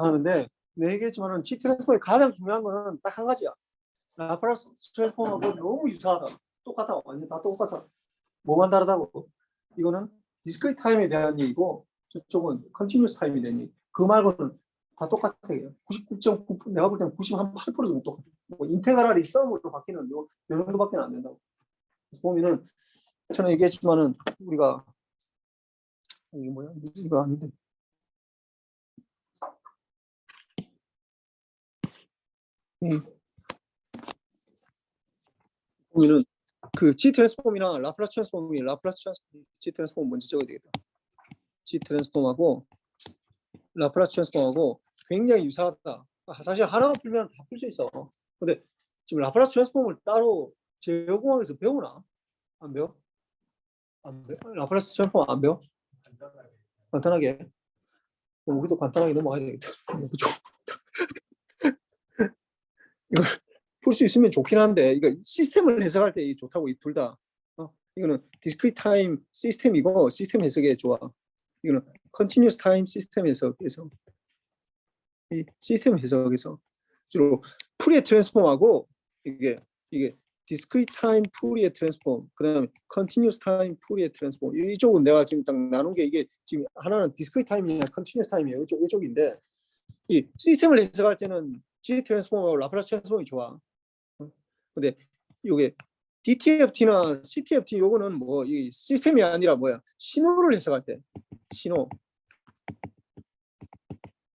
하는데 내 얘기했지만은 G 트랜스폼의 가장 중요한 거는 딱 한 가지야. 라플라스 트랜스폼하고 너무 유사하다. 똑같아. 완전 다 똑같아. 뭐만 다르다고? 이거는 디스크리트 타임에 대한 얘기고 저쪽은 컨티뉴스 타임에 대한 얘기. 그 말고는 다 똑같아. 99.9% 내가 볼 때는 98% 정도 똑같아. 뭐 인테그랄이 썸으로 바뀌는 요 정도밖에 안 된다고. 그래서 보면은 저는 얘기했지만은 우리가 이게 뭐야? 이거 아닌데. 보면은 그 G 트랜스폼이나 라플라스 트랜스폼이 G 트랜스폼 먼저 적어야 되겠다. G 트랜스폼하고 라플라스 트랜스폼하고 굉장히 유사하다. 사실 하나만 풀면 다 풀 수 있어. 근데 지금 라플라스 트랜스폼을 따로 제어공학에서 배우나? 안 배워? 안 배워? 라플라스 트랜스폼 안 배워? 간단하게. 우리도 간단하게 넘어가야 되겠다. 이걸 풀 수 있으면 좋긴 한데 이거 시스템을 해석할 때 좋다고 이 둘 다. 이거는 디스크리트 타임 시스템이고 시스템 해석에 좋아. 이거는 컨티뉴스 타임 시스템 해석에서 이 시스템 해석에서 주로 푸리에 트랜스폼하고 이게 디스크리트 타임 푸리에 트랜스폼 그다음에 컨티뉴스 타임 푸리에 트랜스폼 이쪽은 내가 지금 딱 나눈 게 이게 지금 하나는 디스크리트 타임이냐 컨티뉴스 타임이에요. 이쪽인데 이 시스템을 해석할 때는 G 트랜스폼하고 라플라스 트랜스폼이 좋아. 근데 이게 DTFT나 CTFT 요거는 뭐 이 시스템이 아니라 뭐야 신호를 해석할 때 신호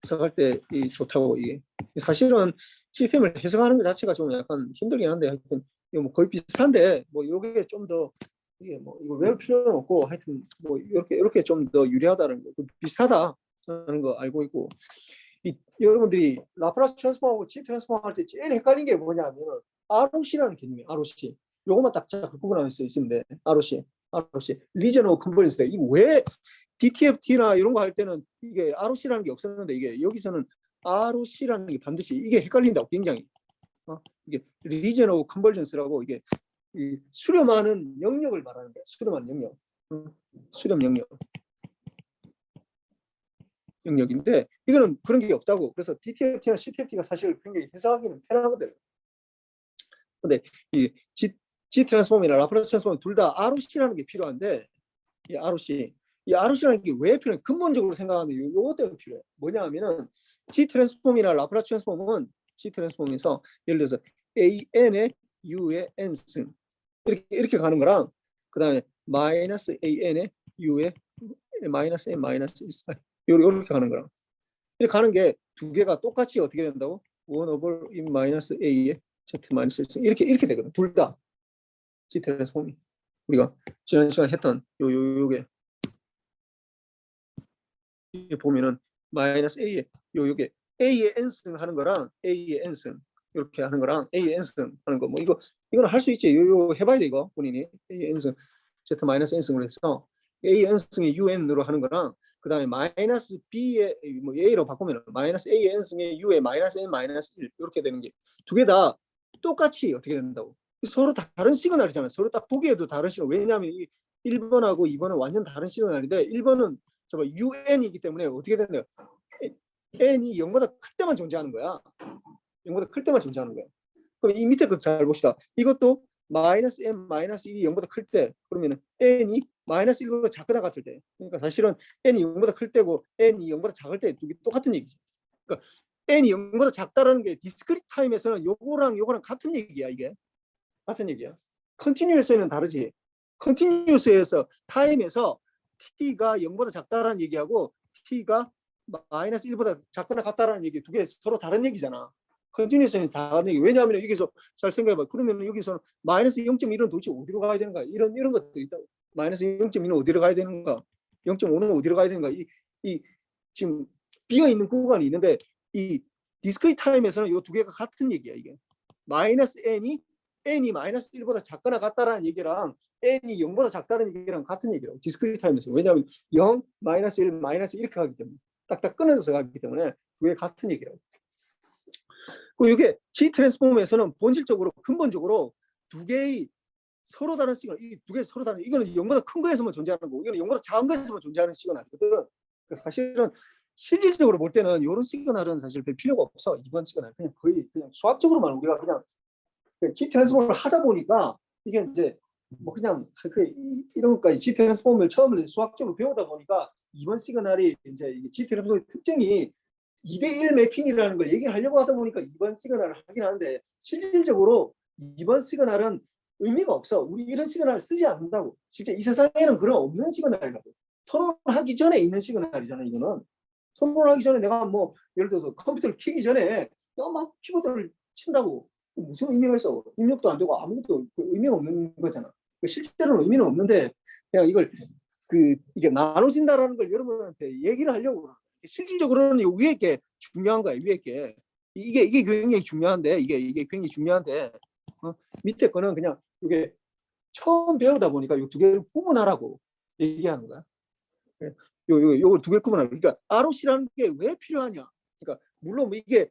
해석할 때 이 좋다고 이게 사실은 시스템을 해석하는 것 자체가 좀 약간 힘들긴 한데 하여튼 이거 뭐 거의 비슷한데 뭐 요게 좀 더 이게 뭐 이거 외울 필요는 없고 하여튼 뭐 이렇게 좀 더 유리하다는 거 비슷하다는 거 알고 있고 여러분들이 라플라스 트랜스폼하고 G 트랜스폼 할 때 제일 헷갈린 게 뭐냐면 ROC라는 개념이에요. ROC. 요것만 딱 구분할 수 있으면 돼. ROC. 리저널 컨버전스. 이거 왜 DTFT나 이런 거 할 때는 이게 ROC라는 게 없었는데 이게 여기서는 ROC라는 게 반드시 이게 헷갈린다고 굉장히. 이게 리저널 컨버전스라고 이게 수렴하는 영역을 말하는 거야. 수렴하는 영역. 수렴 영역인데 이거는 그런 게 없다고. 그래서 DTFT나 CTFT가 사실 굉장히 해석하기는 편하거든. 근데 이 G 트랜스폼이나 라플라스 트랜스폼 둘 다 ROC라는 게 필요한데 이 ROC라는 게 왜 필요해? 근본적으로 생각하면 요거 때문에 필요해. 뭐냐 하면은 G 트랜스폼이나 라플라스 트랜스폼은 G 트랜스폼에서 예를 들어서 AN의 U의 N승 이렇게 가는 거랑 그 다음에 마이너스 AN의 U의 마이너스 N 마이너스 1 이렇게 가는 거랑 이렇게 가는 게 두 개가 똑같이 어떻게 된다고? 1 over in 마이너스 A의 Z 마이너스 1승 이렇게 되거든. 둘 다 G 트랜스폼이 우리가 지난 시간에 했던 요게 보면은 마이너스 A의 요게 A의 N승 하는 거랑 A의 N승 이렇게 하는 거랑 A의 N승 하는 거 뭐 이거는 할 수 있지. 요 해봐야 돼 이거 본인이 A의 N승 Z 마이너스 N승으로 해서 A의 N승의 UN으로 하는 거랑 그 다음에 마이너스 B의 뭐 A로 바꾸면 마이너스 A의 N승의 U의 마이너스 N 마이너스 1 이렇게 되는 게 두 개 다 똑같이 어떻게 된다고 서로 다른 시그널이잖아요. 서로 딱 보기에도 다른 시그널. 왜냐하면 1번하고 2번은 완전 다른 시그널인데 1번은 UN이기 때문에 어떻게 되나요? N이 0보다 클 때만 존재하는 거야. 0보다 클 때만 존재하는 거야. 그럼 이 밑에 거 잘 봅시다. 이것도 마이너스 n 마이너스 1이 0보다 클 때 그러면 n이 마이너스 1보다 작거나 같을 때 그러니까 사실은 n이 0보다 클 때고 n이 0보다 작을 때 두 개 똑같은 얘기지. 그러니까 n이 0보다 작다라는 게 디스크리트 타임에서는 요거랑 같은 얘기야. 이게 같은 얘기야. 컨티뉴어스에는 다르지. 컨티뉴어스에서 타임에서 t가 0보다 작다라는 얘기하고 t가 마이너스 1보다 작거나 같다라는 얘기 두 개 서로 다른 얘기잖아. 컨티뉴어스는 다른 얘기. 왜냐하면 여기서 잘 생각해봐. 그러면 여기서는 마이너스 0.1은 도대체 어디로 가야 되는가? 이런 것들이 있다. 마이너스 0.1은 어디로 가야 되는가? 0.5는 어디로 가야 되는가? 이 지금 비어 있는 구간이 있는데 이 디스크리트 타임에서는 이 두 개가 같은 얘기야. 이게 마이너스 n이 마이너스 1보다 작거나 같다라는 얘기랑 n이 0보다 작다는 얘기랑 같은 얘기라고. 디스크리트 타임에서. 왜냐하면 0, 마이너스 1, 마이너스 이렇게 가기 때문에 딱딱 끊어져서 가기 때문에 두 개 같은 얘기라고. 그 이게 G 트랜스폼에서는 본질적으로 근본적으로 두 개의 서로 다른 시그널, 이 두 개 서로 다른 이거는 0보다 큰 거에서만 존재하는 거고 이거는 0보다 작은 거에서만 존재하는 시그널이거든. 그래서 사실은 실질적으로 볼 때는 이런 시그널은 사실 별 필요가 없어. 이번 시그널 그냥 거의 그냥 수학적으로만 우리가 그냥 G 트랜스폼을 하다 보니까 이게 이제 뭐 그냥 이런 것까지 G 트랜스폼을 처음에 수학적으로 배우다 보니까 이번 시그널이 이제 이게 G 트랜스폼의 특징이 2대1 매핑이라는 걸 얘기를 하려고 하다 보니까 이번 시그널을 하긴 하는데 실질적으로 이번 시그널은 의미가 없어. 우리 이런 시그널을 쓰지 않는다고. 실제 이 세상에는 그런 없는 시그널이라고. 토론하기 전에 있는 시그널이잖아. 이거는 토론하기 전에 내가 뭐 예를 들어서 컴퓨터를 켜기 전에 막 키보드를 친다고 무슨 의미가 있어? 입력도 안 되고 아무것도 의미가 없는 거잖아. 실제로는 의미는 없는데 그냥 이걸 이게 나눠진다라는 걸 여러분한테 얘기를 하려고. 실질적으로는 위에 게 중요한 거야. 위에 게 이게 굉장히 중요한데 이게 굉장히 중요한데 밑에 거는 그냥 이게 처음 배우다 보니까 이 두 개를 구분하라고 얘기하는 거야. 요걸 두 개 구분하라고. 그러니까 ROC라는 게 왜 필요하냐? 그러니까 물론 뭐 이게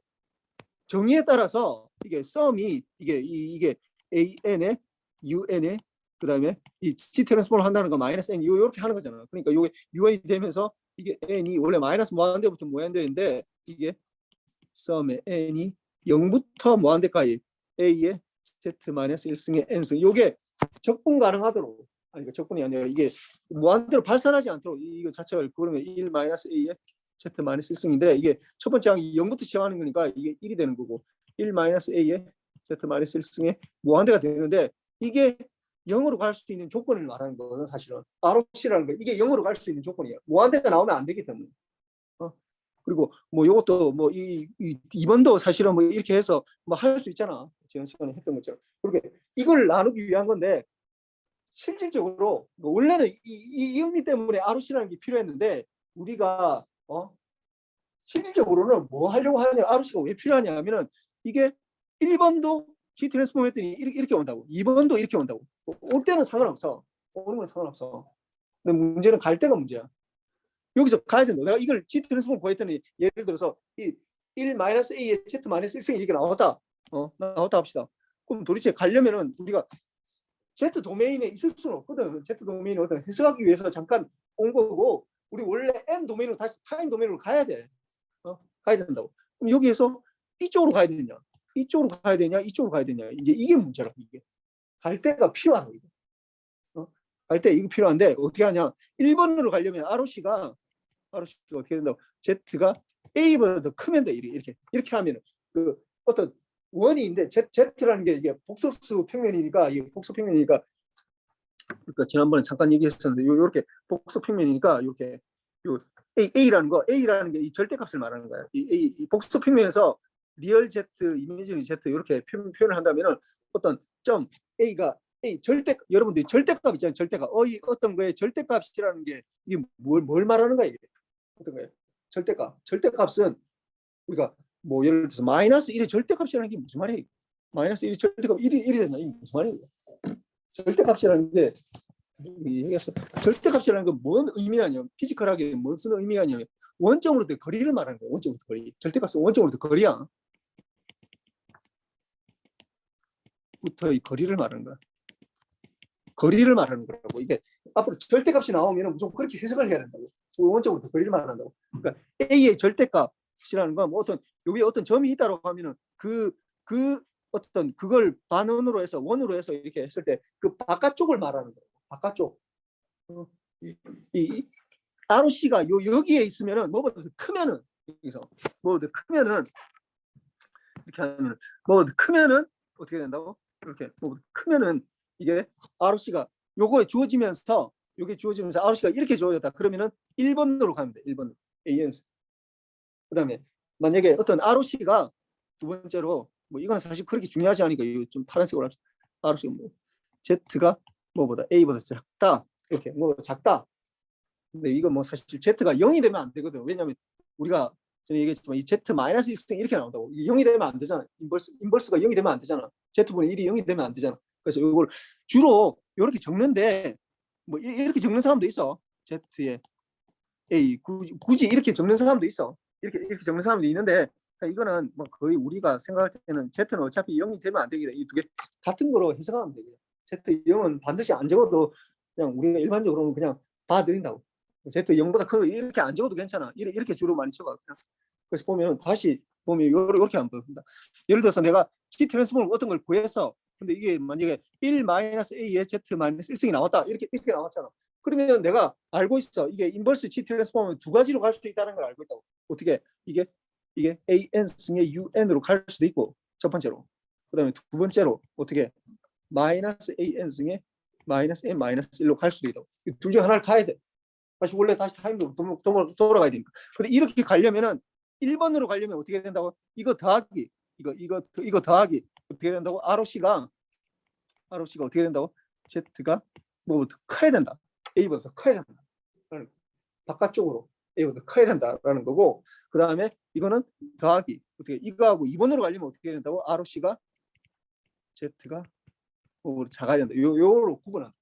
정의에 따라서 이게 썸이 이게 AN에 UN에 그다음에 이 T 트랜스폼을 한다는 거 마이너스 N 이렇게 하는 거잖아. 그러니까 요게 UN이 되면서 이게 N이 원래 마이너스 무한대부터 무한대인데 이게 썸의 N이 0부터 무한대까지 A의 Z 마이너스 1승의 N승 요게 적분 가능하도록 아니 적분이 아니라 이게 무한대로 발산하지 않도록 이거 자체가 그러면 1 마이너스 A의 Z 마이너스 1승인데 이게 첫 번째 항이 0부터 시작하는 거니까 이게 1이 되는 거고 1 마이너스 A의 Z 마이너스 1승의 무한대가 되는데 이게 0으로 갈 수 있는 조건을 말하는 거거든. 사실은 ROC라는 거 이게 0으로 갈 수 있는 조건이에요. 무한대가 나오면 안 되기 때문에. 그리고 뭐 이것도 뭐 이번도 사실은 뭐 이렇게 해서 뭐 할 수 있잖아. 지난 시간에 했던 것처럼. 그렇게 이걸 나누기 위한 건데 실질적으로 원래는 이 의미 때문에 ROC라는 게 필요했는데 우리가 실질적으로는 뭐 하려고 하냐, ROC가 왜 필요하냐 하면은 이게 1번도 G 트랜스폼 했더니 이렇게 온다고, 2번도 이렇게 온다고. 올 때는 상관없어. 오는 건 상관없어. 근데 문제는 갈 때가 문제야. 여기서 가야 된다. 내가 이걸 G 트랜스폼 구했더니 예를 들어서 이 1-A의 Z-1승이 이렇게 나왔다. 나왔다 합시다. 그럼 도대체 가려면은 우리가 Z 도메인에 있을 수는 없거든. Z 도메인을 어떤 해석하기 위해서 잠깐 온 거고 우리 원래 N 도메인으로 다시 타임 도메인으로 가야 돼. 가야 된다고. 그럼 여기에서 이쪽으로 가야 되냐? 이쪽으로 가야 되냐? 이쪽으로 가야 되냐? 이제 이게 문제라고. 이게 갈 때가 필요하다. 갈 때 이거 필요한데 어떻게 하냐? 1번으로 가려면 ROC가 어떻게 된다고? Z가 A보다 더 크면 돼. 이렇게 하면 그 어떤 원이 있는데 Z라는 게 이게 복소수 평면이니까 이게 복소 평면이니까 그러니까 지난번에 잠깐 얘기했었는데 이렇게 복소 평면이니까 이렇게 요 A라는 게 이 절대값을 말하는 거야. 이 복소 평면에서 리얼 Z, 이미지너리 Z 이렇게 표현을 한다면은 어떤 점 A가 여러분들이 절대값 있잖아요. 절대값. 어떤 거에 절대값이라는 게 이게 뭘 말하는 거야 이게? 어떤 거예요? 절대값은 우리가 뭐 예를 들어서 마이너스 1의 절대값이라는 게 무슨 말이에요? 마이너스 1의 절대값 1이 된다. 이게 무슨 말이에요? 절대값이라는 게 절대값이라는 건 뭔 의미냐면 피지컬하게 무슨 의미가 아니냐면 원점으로부터 거리를 말하는 거예요. 원점으로부터 거리. 절대값은 원점으로부터 거리야. 부터의 거리를 말하는 거야. 거리를 말하는 거라고. 이게 앞으로 절대값이 나오면 무조건 그렇게 해석을 해야 된다고. 원점으로부터 거리를 말한다고. 그러니까 A의 절대값이라는 건 뭐 여기 어떤 점이 있다고 하면은 그 어떤 그걸 반원으로 해서 원으로 해서 이렇게 했을 때 그 바깥쪽을 말하는 거예요. 바깥쪽. 이 ROC가 여기에 있으면은 뭐보다 더 크면은 여기서 뭐보다 크면은 이렇게 하면은 뭐보다 크면은 어떻게 된다고? 이렇게 뭐보다 크면은 이게 ROC가 요거에 주어지면서 ROC가 이렇게 주어졌다. 그러면은 1번으로 가면 돼. 1번으로. ANS. 그다음에 만약에 어떤 ROC가 두 번째로 뭐 이거는 사실 그렇게 중요하지 않으니까 이거 좀 파란색으로 합시다. ROC가 뭐 Z가 뭐보다 A보다 작다. 이렇게 뭐 작다. 근데 이거 뭐 사실 Z가 0이 되면 안 되거든. 왜냐하면 우리가 전에 얘기했지만 이 Z-1승 이렇게 나온다고. 0이 되면 안 되잖아. 인버스가 0이 되면 안 되잖아. Z분의 1이 0이 되면 안 되잖아. 그래서 이걸 주로 이렇게 적는데 뭐 이렇게 적는 사람도 있어. Z에 A 굳이 이렇게 적는 사람도 있어. 이렇게 적는 사람도 있는데 이거는 뭐 거의 우리가 생각할 때는 Z는 어차피 0이 되면 안 되겠다. 이 두 개 같은 거로 해석하면 되겠다. Z 0은 반드시 안 적어도 그냥 우리가 일반적으로는 그냥 받아들인다고. Z 0보다 크고 이렇게 안 적어도 괜찮아. 이렇게 주로 많이 적어. 그래서 보면 다시 보면 이렇게 안 보입니다. 예를 들어서 내가 G 트랜스폼을 어떤 걸 구해서 근데 이게 만약에 1-A의 Z-1승이 나왔다. 이렇게 나왔잖아. 그러면 내가 알고 있어. 이게 인버스 G 트랜스폼은 두 가지로 갈 수 있다는 걸 알고 있다고. 어떻게 이게 AN승의 UN으로 갈 수도 있고 첫 번째로. 그다음에 두 번째로 어떻게 -AN승의 -N-1로 갈 수도 있다고. 둘 중 하나를 가야 돼. 다시 타임으로 돌아가야 되니까. 근데 이렇게 가려면은 1번으로 가려면 어떻게 된다고? 이거 더하기 어떻게 된다고? ROC가 어떻게 된다고? Z가 뭐부터 커야 된다. A보다 더 커야 된다. 바깥쪽으로 A보다 더 커야 된다라는 거고, 그 다음에 이거는 더하기 어떻게 이거하고 2번으로 가려면 어떻게 된다고? ROC가 Z가 뭐부터 작아야 된다. 요로 구분한다.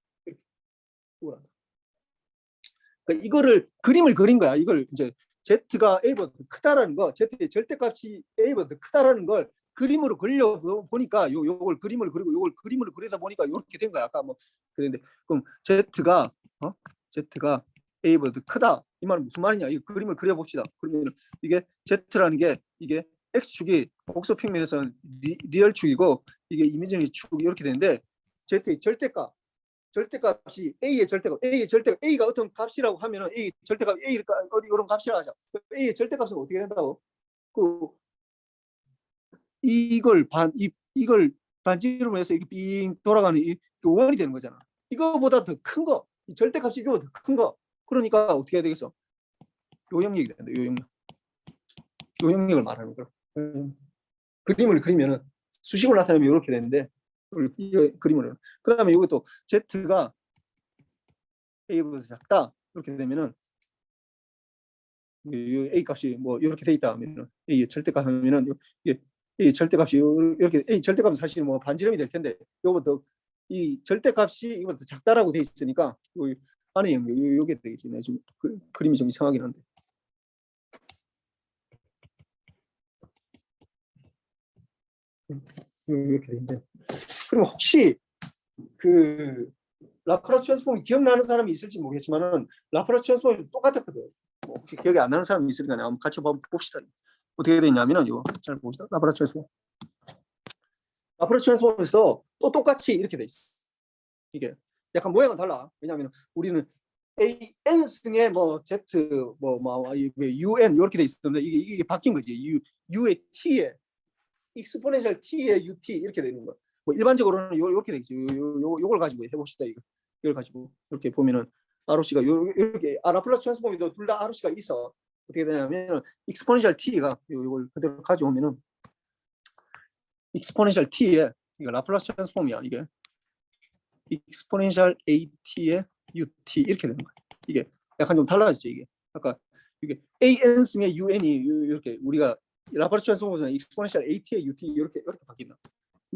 그러니까 이거를 그림을 그린 거야. 이걸 이제 Z가 A보다 더 크다라는 거, Z의 절대값이 A보다 더 크다라는 걸 그림으로 그려 보니까 요걸 그림을 그리고 요걸 그림으로 그리다 보니까 이렇게 된 거야. 아까 뭐 그랬는데 그럼 Z가 A보다 더 크다. 이 말은 무슨 말이냐? 이 그림을 그려 봅시다. 그러면 이게 Z라는 게 이게 X축이 복소 평면에서는 리얼축이고 이게 이미지너리 축이 이렇게 되는데 Z의 절대값이 A의 절대값, A가 어떤 값이라고 하면은 A 절대값 A가 어디 이런 값이라 하자. A의 절대값은 어떻게 된다고? 이걸 반지름으로 해서 이렇게 빙 돌아가는 이 원이 되는 거잖아. 이거보다 더 큰 거, 이 절대값이 이거보다 더 큰 거. 그러니까 어떻게 해야 되겠어? 요영력이 된다. 요영력을 말하는 거야. 그림을 그리면은 수식을 나타내면 이렇게 되는데 그림으로. 그다음에 이것도 Z가 A보다 작다 이렇게 되면은 A 값이 뭐 이렇게 돼 있다 하면은 A의 절대값 하면은 A 절대값이 이렇게 A 절대값은 사실 뭐 반지름이 될 텐데 이거보다 이 절대값이 이거보다 작다라고 돼 있으니까 안에 요게 되겠지. 지금 그림이 좀 이상하긴 한데. 이렇게 돼 있는데. 그럼 혹시 그 라프라스 트랜스폼이 기억나는 사람이 있을지 모르겠지만은 라프라스 트랜스폼이 똑같았거든. 뭐 혹시 기억이 안 나는 사람이 있으니까 한번 같이 봅시다. 어떻게 되냐면은 이거 잘 봅시다. 라프라스 트랜스폼. 라프라스 트랜스폼에서 또 똑같이 이렇게 돼 있어. 이게 약간 모양은 달라. 왜냐하면 우리는 AN승의 뭐 Z UN 이렇게 돼 있었는데 이게 바뀐 거지. U의 T에 익스포넨셜 T의 UT 이렇게 되는 거. 뭐 일반적으로는 이렇게 되겠지. 요걸 가지고 해봅시다. 이걸 가지고 이렇게 보면은 ROC가 이렇게 라플라스 트랜스폼이도 둘 다 ROC가 있어. 어떻게 되냐면 익스포넨셜 T가 이걸 그대로 가져오면은 익스포넨셜 T에 이거 라플라스 트랜스폼이야. 이게 익스포넨셜 AT의 UT 이렇게 되는 거야. 이게 약간 좀 달라졌죠. 이게 아까 이게 AN승의 UN이 이렇게 우리가 라플라스 트랜스폼은 익스포넨셜 AT의 UT 이렇게 바뀐다.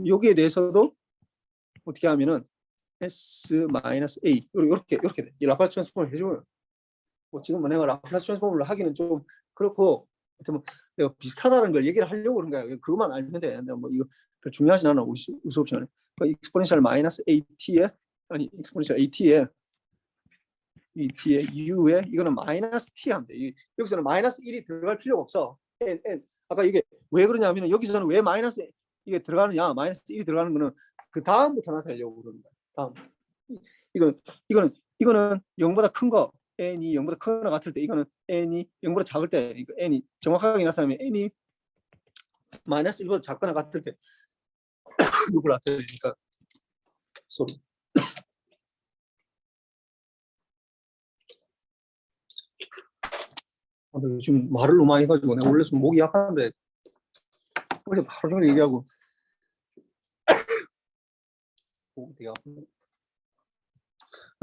여기에 대해서도 어떻게 하면은 S-A 이렇게 돼. 이 라플라스 트랜스폼을 해주면 뭐 지금 내가 라플라스 트랜스폼을 하기는 좀 그렇고 뭐 내가 비슷하다는 걸 얘기를 하려고 그런 거야. 그것만 알면 돼. 뭐 이거 중요하진 않아. 우수 옵션에 익스포넨셜 마이너스 AT에 아니 익스포넨셜 AT에 U에 이거는 마이너스 T 하면 돼. 여기서는 마이너스 1이 들어갈 필요가 없어. N. 아까 이게 왜 그러냐면 여기서는 왜 마이너스 이게 들어가느냐, 마이너스 1이 들어가는 거는 그 다음부터 나타내려고 그러는 거야. 다음. 이거는 0보다 큰 거, n이 0보다 크거나 같을 때, 이거는 n이 0보다 작을 때, n이 정확하게 나타나면 n이 마이너스 1보다 작거나 같을 때, 이걸 나타내니까 소리. 지금 말을 너무 많이 해가지고 내가 원래 좀 목이 약한데 어제 하루 종일 얘기하고 목이 되게 아픈데.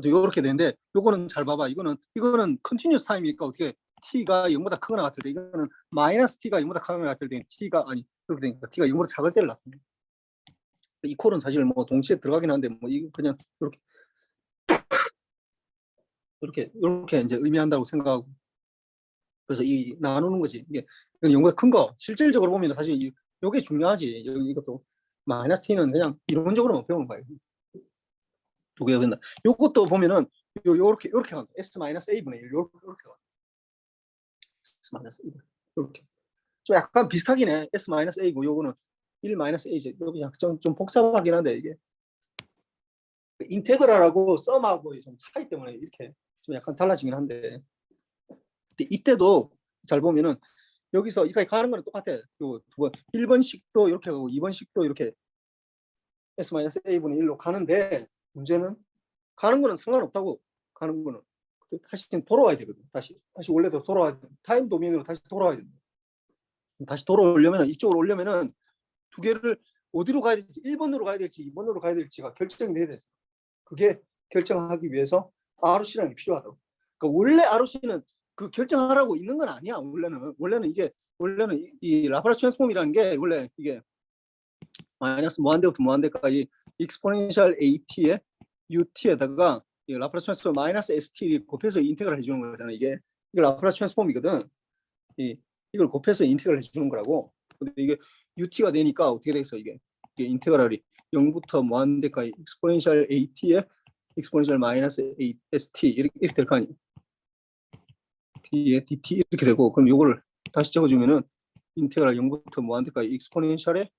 이렇게 되는데 요거는 잘 봐봐. 이거는 컨티뉴스 타임이니까 어떻게 t가 0보다 크거나 같을 때 이거는 마이너스 t가 0보다 크거나 같을 때 t가 아니 그렇게 되니까 t가 0보다 작을 때를 나타내. 이 콜은 사실 뭐 동시에 들어가긴 한데 뭐 이거 그냥 이렇게 이제 의미한다고 생각하고 그래서 이 나누는 거지. 이게 0보다 큰 거 실질적으로 보면 사실 이게 중요하지. 이것도 마이너스 t는 그냥 이론적으로만 배우는 거예요. 두 개가 된다. 이것도 보면은 요렇게 간 거야. S-A분의 1 요렇게 가. S-A분 요렇게. 좀 약간 비슷하긴 해. S-A고 요거는 1-A지. 여기 약간 좀 복잡하긴 한데 이게 인테그랄하고 썸하고의 좀 차이 때문에 이렇게 좀 약간 달라지긴 한데 이때도 잘 보면은 여기서 이까지 가는 거는 똑같아. 요 두 번 1번씩도 이렇게 가고 2번씩도 이렇게 S-A분의 1로 가는데 문제는 가는 거는 상관없다고. 가는 거는 다시 돌아와야 되거든. 다시 원래대로 돌아와야 돼. 타임 도메인으로 다시 돌아와야 된다. 다시 돌아오려면 이쪽으로 오려면은 두 개를 어디로 가야 될지 1번으로 가야 될지 2번으로 가야 될지가 결정이 돼야 돼. 그게 결정하기 위해서 RC라는 게 필요하다고. 그러니까 원래 RC는 그 결정하라고 있는 건 아니야. 원래는 이 라프라스 트랜스폼이라는 게 원래 이게 마이너스 무한대부터 무한대까지 익스포넨셜 AT에 UT에다가 이 라프라스 트랜스폼 마이너스 ST 곱해서 인테그랄 해주는 거잖아. 이게 라프라스 트랜스폼이거든. 이걸 곱해서 인테그랄 해주는 거라고. 근데 이게 UT가 되니까 어떻게 되겠어? 이게 인테그랄이 0부터 무한대까지 익스포넨셜 AT에 익스포넨셜 마이너스 ST 이렇게 될 거 아니야. T에 DT 이렇게 되고 그럼 이거를 다시 적어주면은 인테그랄 0부터 무한대까지 익스포넨셜에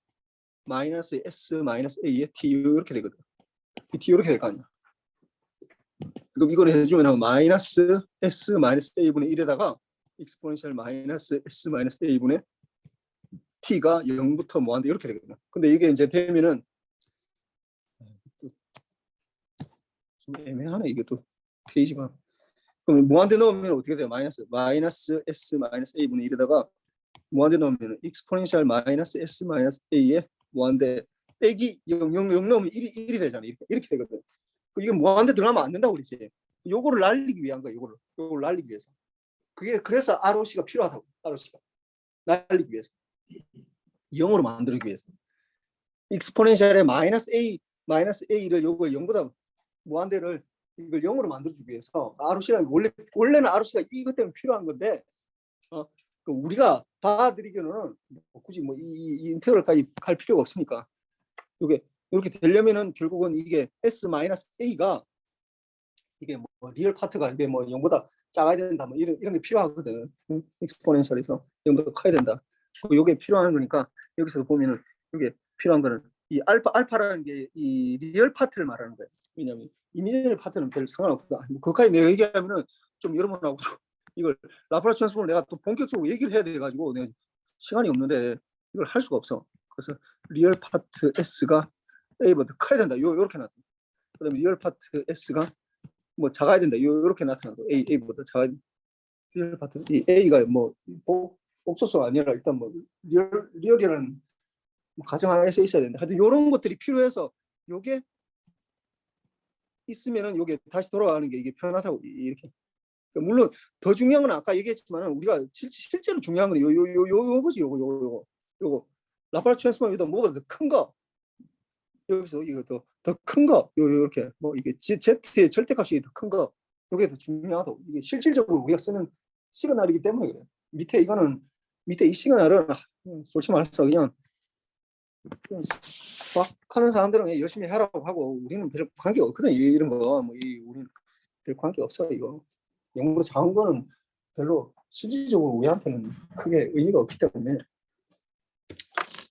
마이너스 S 마이너스 A에 T 이렇게 되거든. T 이렇게 될 거 아니야. 그럼 이걸 해주면 마이너스 S 마이너스 A분의 1에다가 익스포넨셜 마이너스 S 마이너스 A분의 T가 0부터 무한대 이렇게 되거든. 근데 이게 이제 되면은 좀 애매하네 이게 또 페이지가. 그럼 무한대 넣으면 어떻게 돼요? 마이너스 S 마이너스 A분의 1에다가 무한대 넣으면 익스포넨셜 마이너스 S 마이너스 A에 무한대 빼기 0 넣으면 1이 되잖아. 이렇게 되거든. 이게 무한대 들어가면 안 된다고 그러지. 요거를 날리기 위한 거야. 요거를 날리기 위해서. 그게 그래서 ROC가 필요하다고. ROC가 날리기 위해서. 0으로 만들기 위해서. 익스포넨셜의 마이너스 A를 요거 0보다 무한대를 이걸 0으로 만들어주기 위해서 ROC라는 원래는 ROC가 이것 때문에 필요한 건데 우리가 받아들이기로는 굳이 뭐 이 인테그럴까지 갈 필요가 없으니까 이게 이렇게 되려면은 결국은 이게 S-A가 이게 뭐 리얼 파트가 이게 뭐 0보다 작아야 된다 뭐 이런 게 필요하거든. 익스포넨셜에서 0보다 커야 된다. 이게 필요한 거니까 여기서 보면은 이게 필요한 거는 이 알파라는 게 이 리얼 파트를 말하는 거예요. 왜냐하면 이미지널 파트는 별 상관없다. 그까지 내가 얘기하면은 좀 여러분하고 이걸 라프라스 트랜스폼을 내가 또 본격적으로 얘기를 해야 돼가지고 내가 시간이 없는데 이걸 할 수가 없어. 그래서 리얼 파트 S가 A보다 커야 된다. 요렇게 나타. 그다음에 리얼 파트 S가 뭐 작아야 된다. 요렇게 나타나고 A보다 작아야 된다. 리얼 파트 이 A가 뭐 복소수가 아니라 일단 뭐 리얼이라는 가정하에서 있어야 된다. 하여튼 이런 것들이 필요해서 요게 있으면은 요게 다시 돌아가는 게 이게 편하다고 이렇게. 물론 더 중요한 건 아까 얘기했지만 우리가 실제로 중요한 건 요거지 요거 라프라스 트랜스폼보다 뭐가 더 큰 거. 여기서 이거 더 큰 거, 요렇게 뭐 이게 Z의 절대값이 더 큰 거, 이게 더 중요하다고. 이게 실질적으로 우리가 쓰는 시그널이기 때문에 그래. 밑에 이 시그널은 솔직히 말해서 그냥 수학하는 사람들은 그냥 열심히 하라고 하고 우리는 별 관계 없거든. 이런 거 뭐 우리는 별 관계 없어. 이거 영어로 작은 거는 별로 실질적으로 우리한테는 크게 의미가 없기 때문에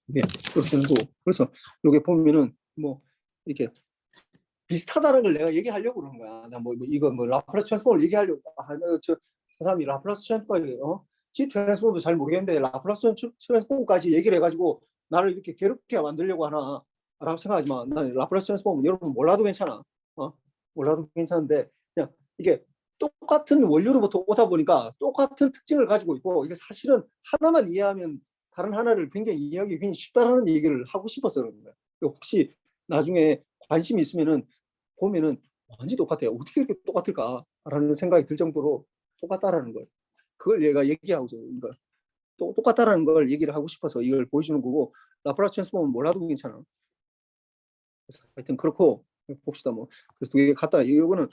이게 그렇게 되는 거고. 그래서 여기 보면은 뭐 이렇게 비슷하다는 걸 내가 얘기하려고 그러는 거야. 나 뭐 이거 뭐 라프라스 트랜스폼을 얘기하려고. 저 사람이 라프라스 트랜스폼 G 트랜스폼도 잘 모르겠는데 라프라스 트랜스폼까지 얘기를 해가지고 나를 이렇게 괴롭게 만들려고 하나라고 생각하지 마. 난 라프라스 트랜스폼 여러분 몰라도 괜찮아. 몰라도 괜찮은데 그냥 이게 똑같은 원료로부터 오다 보니까 똑같은 특징을 가지고 있고 이게 사실은 하나만 이해하면 다른 하나를 굉장히 이해하기 굉장히 쉽다는 얘기를 하고 싶어서 그런 거예요. 혹시 나중에 관심이 있으면은 보면은 완전히 똑같아요. 어떻게 이렇게 똑같을까라는 생각이 들 정도로 똑같다라는 걸. 그걸 얘가 얘기하고 그러니까 똑같다라는 걸 얘기를 하고 싶어서 이걸 보여주는 거고 라프라스 트랜스폼은 몰라도 괜찮아. 그래서 하여튼 그렇고 봅시다 뭐. 그래서 두 개 갖다 이거는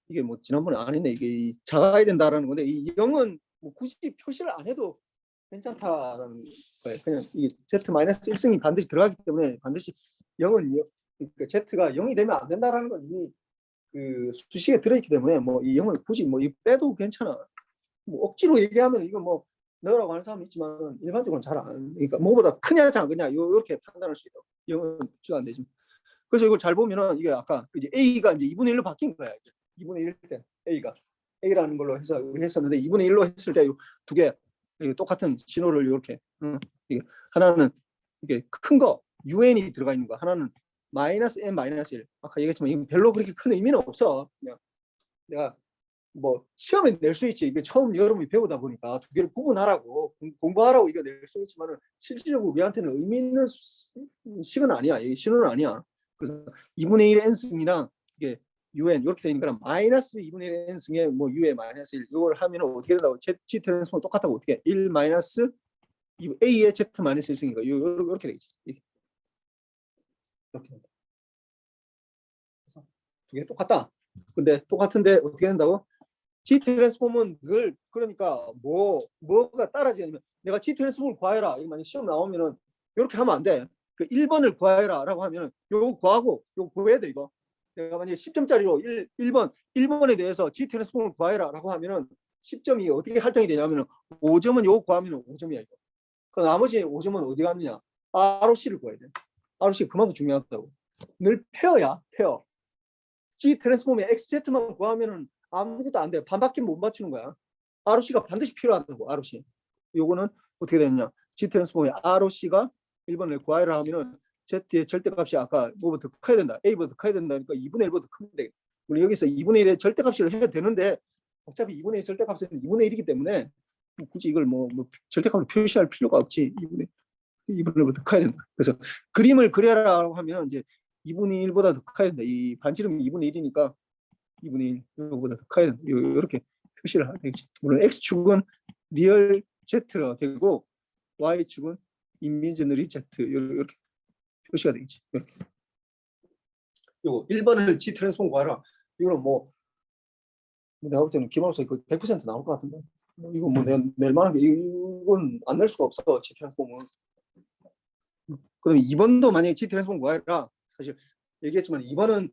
이게 뭐 지난번에 안 했네. 이게 작아야 된다라는 건데 이 0은 뭐 굳이 표시를 안 해도 괜찮다라는 거예요. 그냥 이 Z-1승이 반드시 들어가기 때문에 반드시 0은 그러니까 Z가 0이 되면 안 된다라는 건 이미 그 수식에 들어있기 때문에 뭐 이 0을 굳이 뭐 이 빼도 괜찮아. 뭐 억지로 얘기하면 이거 뭐 넣으라고 하는 사람이 있지만 일반적으로는 잘 안. 그러니까 뭐보다 크냐 작으냐 이렇게 판단할 수 있다. 0은 안 되지. 그래서 이걸 잘 보면은 이게 아까 이제 A가 이제 2분의 1로 바뀐 거야. 이제 2분의 1 때 A가 A라는 걸로 해서 우리 했었는데 2분의 1로 했을 때 두 개 똑같은 신호를 이렇게 이게 하나는 이게 큰 거 UN이 들어가 있는 거, 하나는 마이너스 n 마이너스 1. 아까 얘기했지만 이건 별로 그렇게 큰 의미는 없어. 그냥 내가 뭐 시험에 낼 수 있지. 이게 처음 여러분이 배우다 보니까 두 개를 구분하라고 공부하라고 이거 낼 수 있지만은 실질적으로 우리한테는 의미 있는 식은 아니야. 이 신호는 아니야. 그래서 2분의 1 n승이랑 이게 un 이렇게 되는 거랑 마이너스 2분의 1 n승에 뭐 u의 마이너스 1 이걸 하면은 어떻게 된다고? z 트랜스폼 똑같다고 어떻게? 1 마이너스 a의 z 마이너스 1승이니까 이렇게 되겠지. 이렇게 된다. 그래서 두 개 똑같다. 근데 똑같은데 어떻게 된다고? G 트랜스폼은 늘 그러니까 뭐가 따라지냐면 내가 G 트랜스폼을 구해라. 이거 만약 시험 나오면은 이렇게 하면 안 돼. 그 1번을 구해라라고 하면은 요거 구하고 요거 구해야 돼 이거. 내가 만약에 10점짜리로 1번에 대해서 G 트랜스폼을 구해라라고 하면은 10점이 어떻게 할당이 되냐면은 5점은 요거 구하면 5점이야 이거. 그 나머지 5점은 어디 갔느냐? ROC를 구해야 돼. ROC 그만큼 중요하다고. 늘 페어야, 페어. G 트랜스폼의 XZ만 구하면은 아무것도 안 돼. 반밖에 못 맞추는 거야. ROC가 반드시 필요하다고. ROC. 요거는 어떻게 되느냐? G 트랜스폼의 ROC가 1번을 구하라 하면은 Z의 절대값이 아까 뭐보다 더 커야 된다. A보다 더 커야 된다니까 2분의 1보다 크면 돼. 우리 여기서 2분의 1의 절대값을 해야 되는데 어차피 2분의 1 절대값은 2분의 1이기 때문에 굳이 이걸 뭐 절대값으로 표시할 필요가 없지. 2분의 1보다 더 커야 된다. 그래서 그림을 그려라고 하면 이제 2분의 1보다 더 커야 된다. 이 반지름이 2분의 1이니까 2분의 1 이거보다 더 커야 된다. 이렇게 표시를 하면 되겠지. 물론 X축은 리얼 Z가 되고 Y축은 이미지너리 Z 이렇게 표시가 되겠지. 이렇게. 요거 1번을 G 트랜스폼 구하라. 이거는 뭐 내가 볼 때는 기본으로서 100% 나올 것 같은데. 이거 뭐 내가 낼 만한 게 이건 안 낼 수가 없어. G 트랜스폼은. 그다음에 2번도 만약에 G 트랜스폼 구하라. 사실 얘기했지만 2번은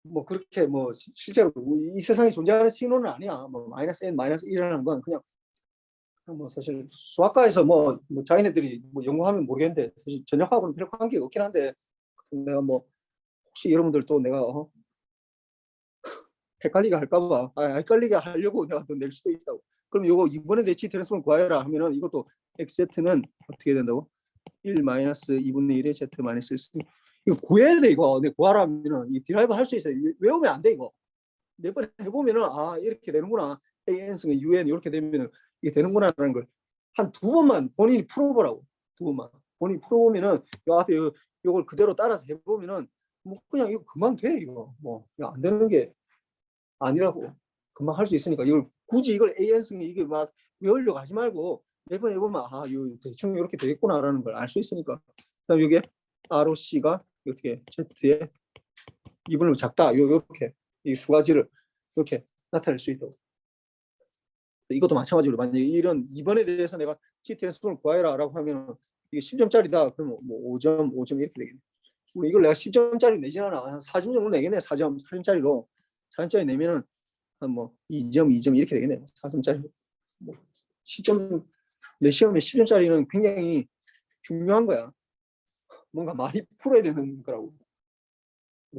뭐 그렇게 뭐 실제로 이 세상에 존재하는 신호는 아니야. 뭐 마이너스 n 마이너스 1이라는 건 그냥 뭐 사실 수학과에서 뭐 자기네들이 뭐 연구하면 모르겠는데 사실 전역하고는 별 관계가 없긴 한데 내가 뭐 혹시 여러분들 또 내가 헷갈리게 할까봐 헷갈리게 하려고 내가 또 낼 수도 있다고. 그럼 요거 이번에 대치 트랜스폼 구하라 하면은 이것도 xz는 어떻게 된다고? 1 마이너스 2분의 1의 z 마이너스 1. 이거 구해야 돼 이거. 내 구하라 하면은 이 디라이브 할 수 있어요. 외우면 안 돼 이거. 몇 번 해보면은 이렇게 되는구나. AN승의 UN 이렇게 되면은 이게 되는구나라는 걸 한 두 번만 본인이 풀어보라고. 두 번만 본인이 풀어보면은 요 앞에 요걸 그대로 따라서 해보면은 뭐 그냥 이거 금방 돼 이거. 뭐 안 되는 게 아니라고. 금방 할 수 있으니까 이걸 굳이 이걸 AN승이 이게 막 외우려고 하지 말고 매번 해보면 요 대충 이렇게 되겠구나라는 걸 알 수 있으니까. 그다음 여기에 ROC가 어떻게 Z에 2분의 작다. 요렇게 이 두 가지를 이렇게 나타낼 수 있다고. 이것도 마찬가지로 만약에 이런 2번에 대해서 내가 G 트랜스폼을 구하라라고 하면 이게 10점짜리다. 그러면 뭐 5점 이렇게 되겠네. 우리 이걸 내가 10점짜리 내지 않아. 한 4점 정도 내겠네. 4점짜리로 4점짜리 내면은 한 뭐 2점 이렇게 되겠네. 4점짜리. 뭐 10점 내 시험에 10점짜리는 굉장히 중요한 거야. 뭔가 많이 풀어야 되는 거라고.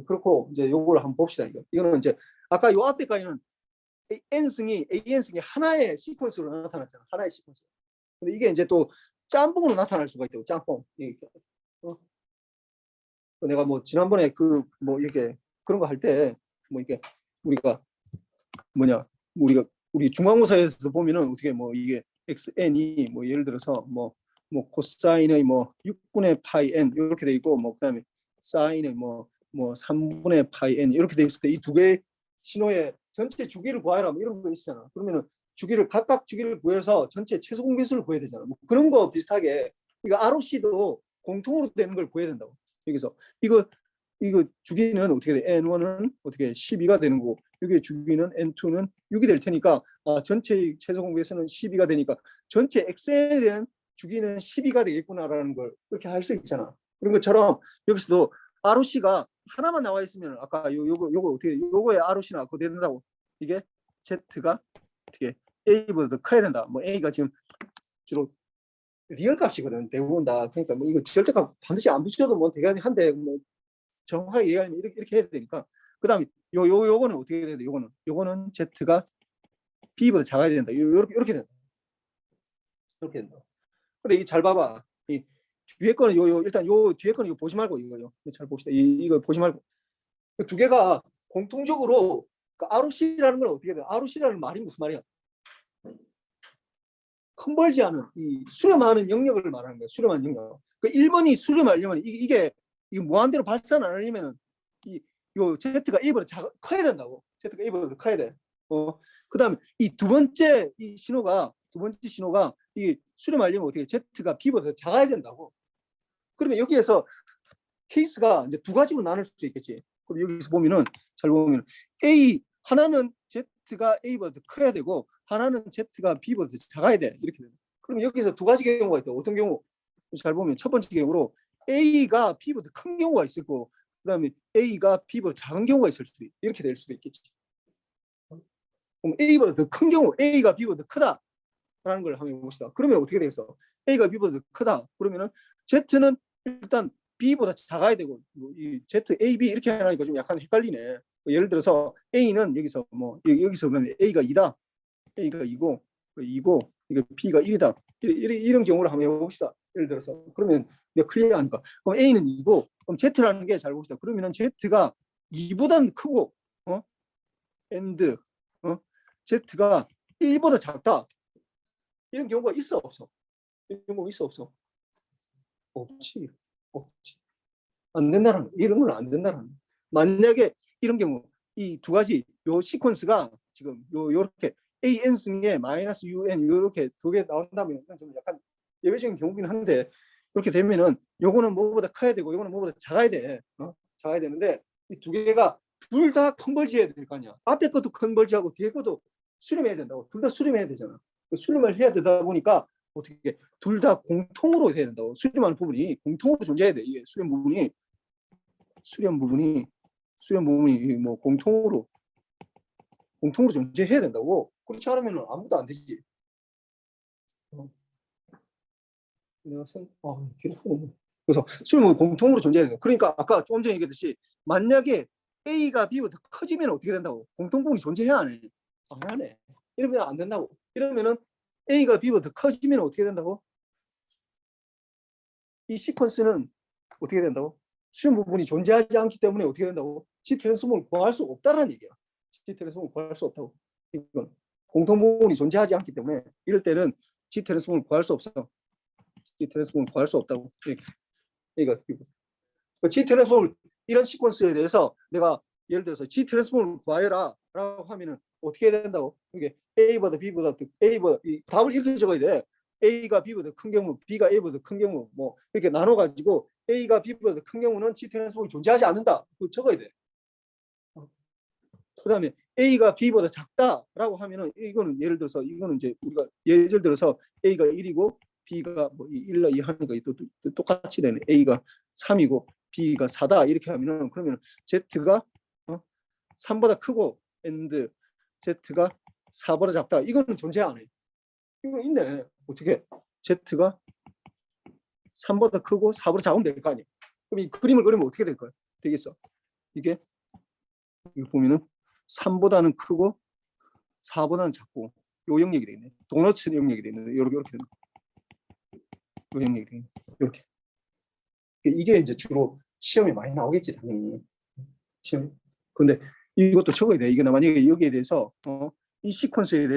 그렇고 이제 요걸 한번 봅시다. 이거는 이제 아까 요 앞에까지는 N승이 하나의 시퀀스로 나타났잖아. 하나의 시퀀스. 근데 이게 이제 또 짬뽕으로 나타날 수가 있다고. 짬뽕. 내가 뭐 지난번에 뭐 이렇게 그런 거 할 때 뭐 이게 우리가 우리 중간고사에서 보면은 어떻게 뭐 이게 xn이 뭐 예를 들어서 뭐 코사인의 뭐 6분의 파이 n 이렇게 돼 있고 뭐 그다음에 사인의 뭐 3분의 파이 n 이렇게 돼 있을 때 이 두 개의 신호의 전체 주기를 구하라 뭐 이런 거 있잖아. 그러면은 각각 주기를 구해서 전체 최소 공배수를 구해야 되잖아. 뭐 그런 거 비슷하게 이거 ROC도 공통으로 되는 걸 구해야 된다고. 여기서 이거 주기는 어떻게 돼? N1은 어떻게 12가 되는 거고 여기 주기는 N2는 6이 될 테니까 전체 최소 공배수는 12가 되니까 전체 X에 대한 주기는 12가 되겠구나라는 걸 이렇게 할 수 있잖아. 그런 것처럼 여기서도 ROC가 하나만 나와 있으면 아까 요거 어떻게 요거의 ROC나 그거 된다고. 이게 Z가 어떻게 A보다 더 커야 된다. 뭐 A가 지금 주로 리얼 값이거든. 대부분 다. 그러니까 뭐 이거 절대값 반드시 안 붙여도 뭐 되긴 한데 뭐 정확하게 얘기하면 이렇게 해야 되니까. 그다음에 요거는 어떻게 해야 돼? 요거는 Z가 B보다 작아야 된다. 이렇게 된다. 이렇게 된다. 근데 이 잘 봐봐. 이 뒤에 거는 일단 요 뒤에 거는 이거 보지 말고 이거요. 잘 봅시다. 이거 보지 말고. 두 개가 공통적으로 그 ROC라는 건 어떻게 돼? ROC라는 말이 무슨 말이야? 컨벌지하는 이 수렴하는 영역을 말하는 거야. 수렴하는 영역. 그 1번이 수렴하려면 이게 무한대로 발산 안 하려면은 요 Z가 A보다 커야 된다고. Z가 A보다 커야 돼. 그다음에 이 두 번째 신호가 이 수렴하려면 어떻게 Z가 B보다 더 작아야 된다고. 그러면 여기에서 케이스가 이제 두 가지로 나눌 수 있겠지. 그럼 여기서 보면은 잘 보면 하나는 Z가 A보다 더 커야 되고 하나는 Z가 B보다 더 작아야 돼. 이렇게 돼. 그럼 여기서 두 가지 경우가 있다. 어떤 경우? 잘 보면 첫 번째 경우로 A가 B보다 큰 경우가 있을 거고 그다음에 A가 B보다 작은 경우가 있을 수도 이렇게 될 수도 있겠지. 그럼 A보다 더 큰 경우, A가 B보다 더 크다라는 걸 한번 봅시다. 그러면 어떻게 되겠어? A가 B보다 더 크다. 그러면은 Z는 일단 B보다 작아야 되고 이 Z, A, B 이렇게 하니까 좀 약간 헷갈리네. 예를 들어서 A는 여기서 여기서 보면 A가 2다. A가 2고 이거 B가 1이다. 이런 경우를 한번 해봅시다. 예를 들어서 그러면 내가 클리어하니까 그럼 A는 2고 그럼 Z라는 게 잘 봅시다. 그러면은 Z가 2보다는 크고 and Z가 1보다 작다. 이런 경우가 있어 없어? 이런 경우가 있어 없어? 없지. 안 된다는 거. 이런 건 안 된다는 거. 만약에 이런 경우 이 두 가지 요 시퀀스가 지금 요렇게 AN승에 마이너스 UN 요렇게 두 개 나온다면 좀 약간 예외적인 경우긴 한데 이렇게 되면은 요거는 뭐보다 커야 되고 요거는 뭐보다 작아야 돼. 작아야 되는데 이 두 개가 둘 다 컨벌지해야 될 거 아니야. 앞에 것도 컨벌지하고 뒤에 것도 수렴해야 된다고. 둘 다 수렴해야 되잖아. 수렴을 해야 되다 보니까 어떻게 둘 다 공통으로 해야 된다고. 수렴하는 부분이 공통으로 존재해야 돼. 이게 수렴 부분이 뭐 공통으로 존재해야 된다고. 그렇지 않으면 아무것도 안 되지. 그래서 수렴은 공통으로 존재해야 돼. 그러니까 아까 조금 전에 얘기했듯이 만약에 A가 B보다 더 커지면 어떻게 된다고? 공통부분이 존재해야 안 해? 안 하네. 이러면 안 된다고. 이러면은 A가 B보다 더 커지면 어떻게 된다고? 이 시퀀스는 어떻게 된다고? 수렴 부분이 존재하지 않기 때문에 어떻게 된다고? G 트랜스폼을 구할 수 없다는 얘기야. G 트랜스폼을 구할 수 없다고. 이건 공통 부분이 존재하지 않기 때문에 이럴 때는 G 트랜스폼을 구할 수 없어. G 트랜스폼을 구할 수 없다고. 그러니까 G 트랜스폼을 이런 시퀀스에 대해서 내가 예를 들어서 G 트랜스폼을 구하여라 라고 하면은 어떻게 해야 된다고? 이게 A보다 B보다 A보다 답을 이렇게 적어야 돼. A가 B보다 큰 경우, B가 A보다 큰 경우 뭐 이렇게 나눠 가지고 A가 B보다 큰 경우는 G 트랜스폼이 존재하지 않는다. 그거 적어야 돼. 그다음에 A가 B보다 작다라고 하면은 이거는 예를 들어서 이거는 이제 우리가 예를 들어서 A가 1이고 B가 뭐 1나 2 하니까 또 똑같이 되네. A가 3이고 B가 4다 이렇게 하면은 그러면 Z가 3보다 크고 and Z가 4보다 작다. 이거는 존재 안 해. 이거 있네. 어떻게 Z가 3보다 크고 4보다 작으면 될 거 아니야. 그럼 이 그림을 그리면 어떻게 될 거야? 되겠어. 이게 이거 보면은 3보다는 크고 4보다는 작고 요 영역이 되겠네. 도너츠 영역이 되겠네. 이렇게 되는 요 영역이 되겠네. 이렇게. 이게 이제 주로 시험에 많이 나오겠지 당연히. 시험. 그런데 이것도 적어야 돼. 이게 만약에 여기에 대해서 이 시퀀스에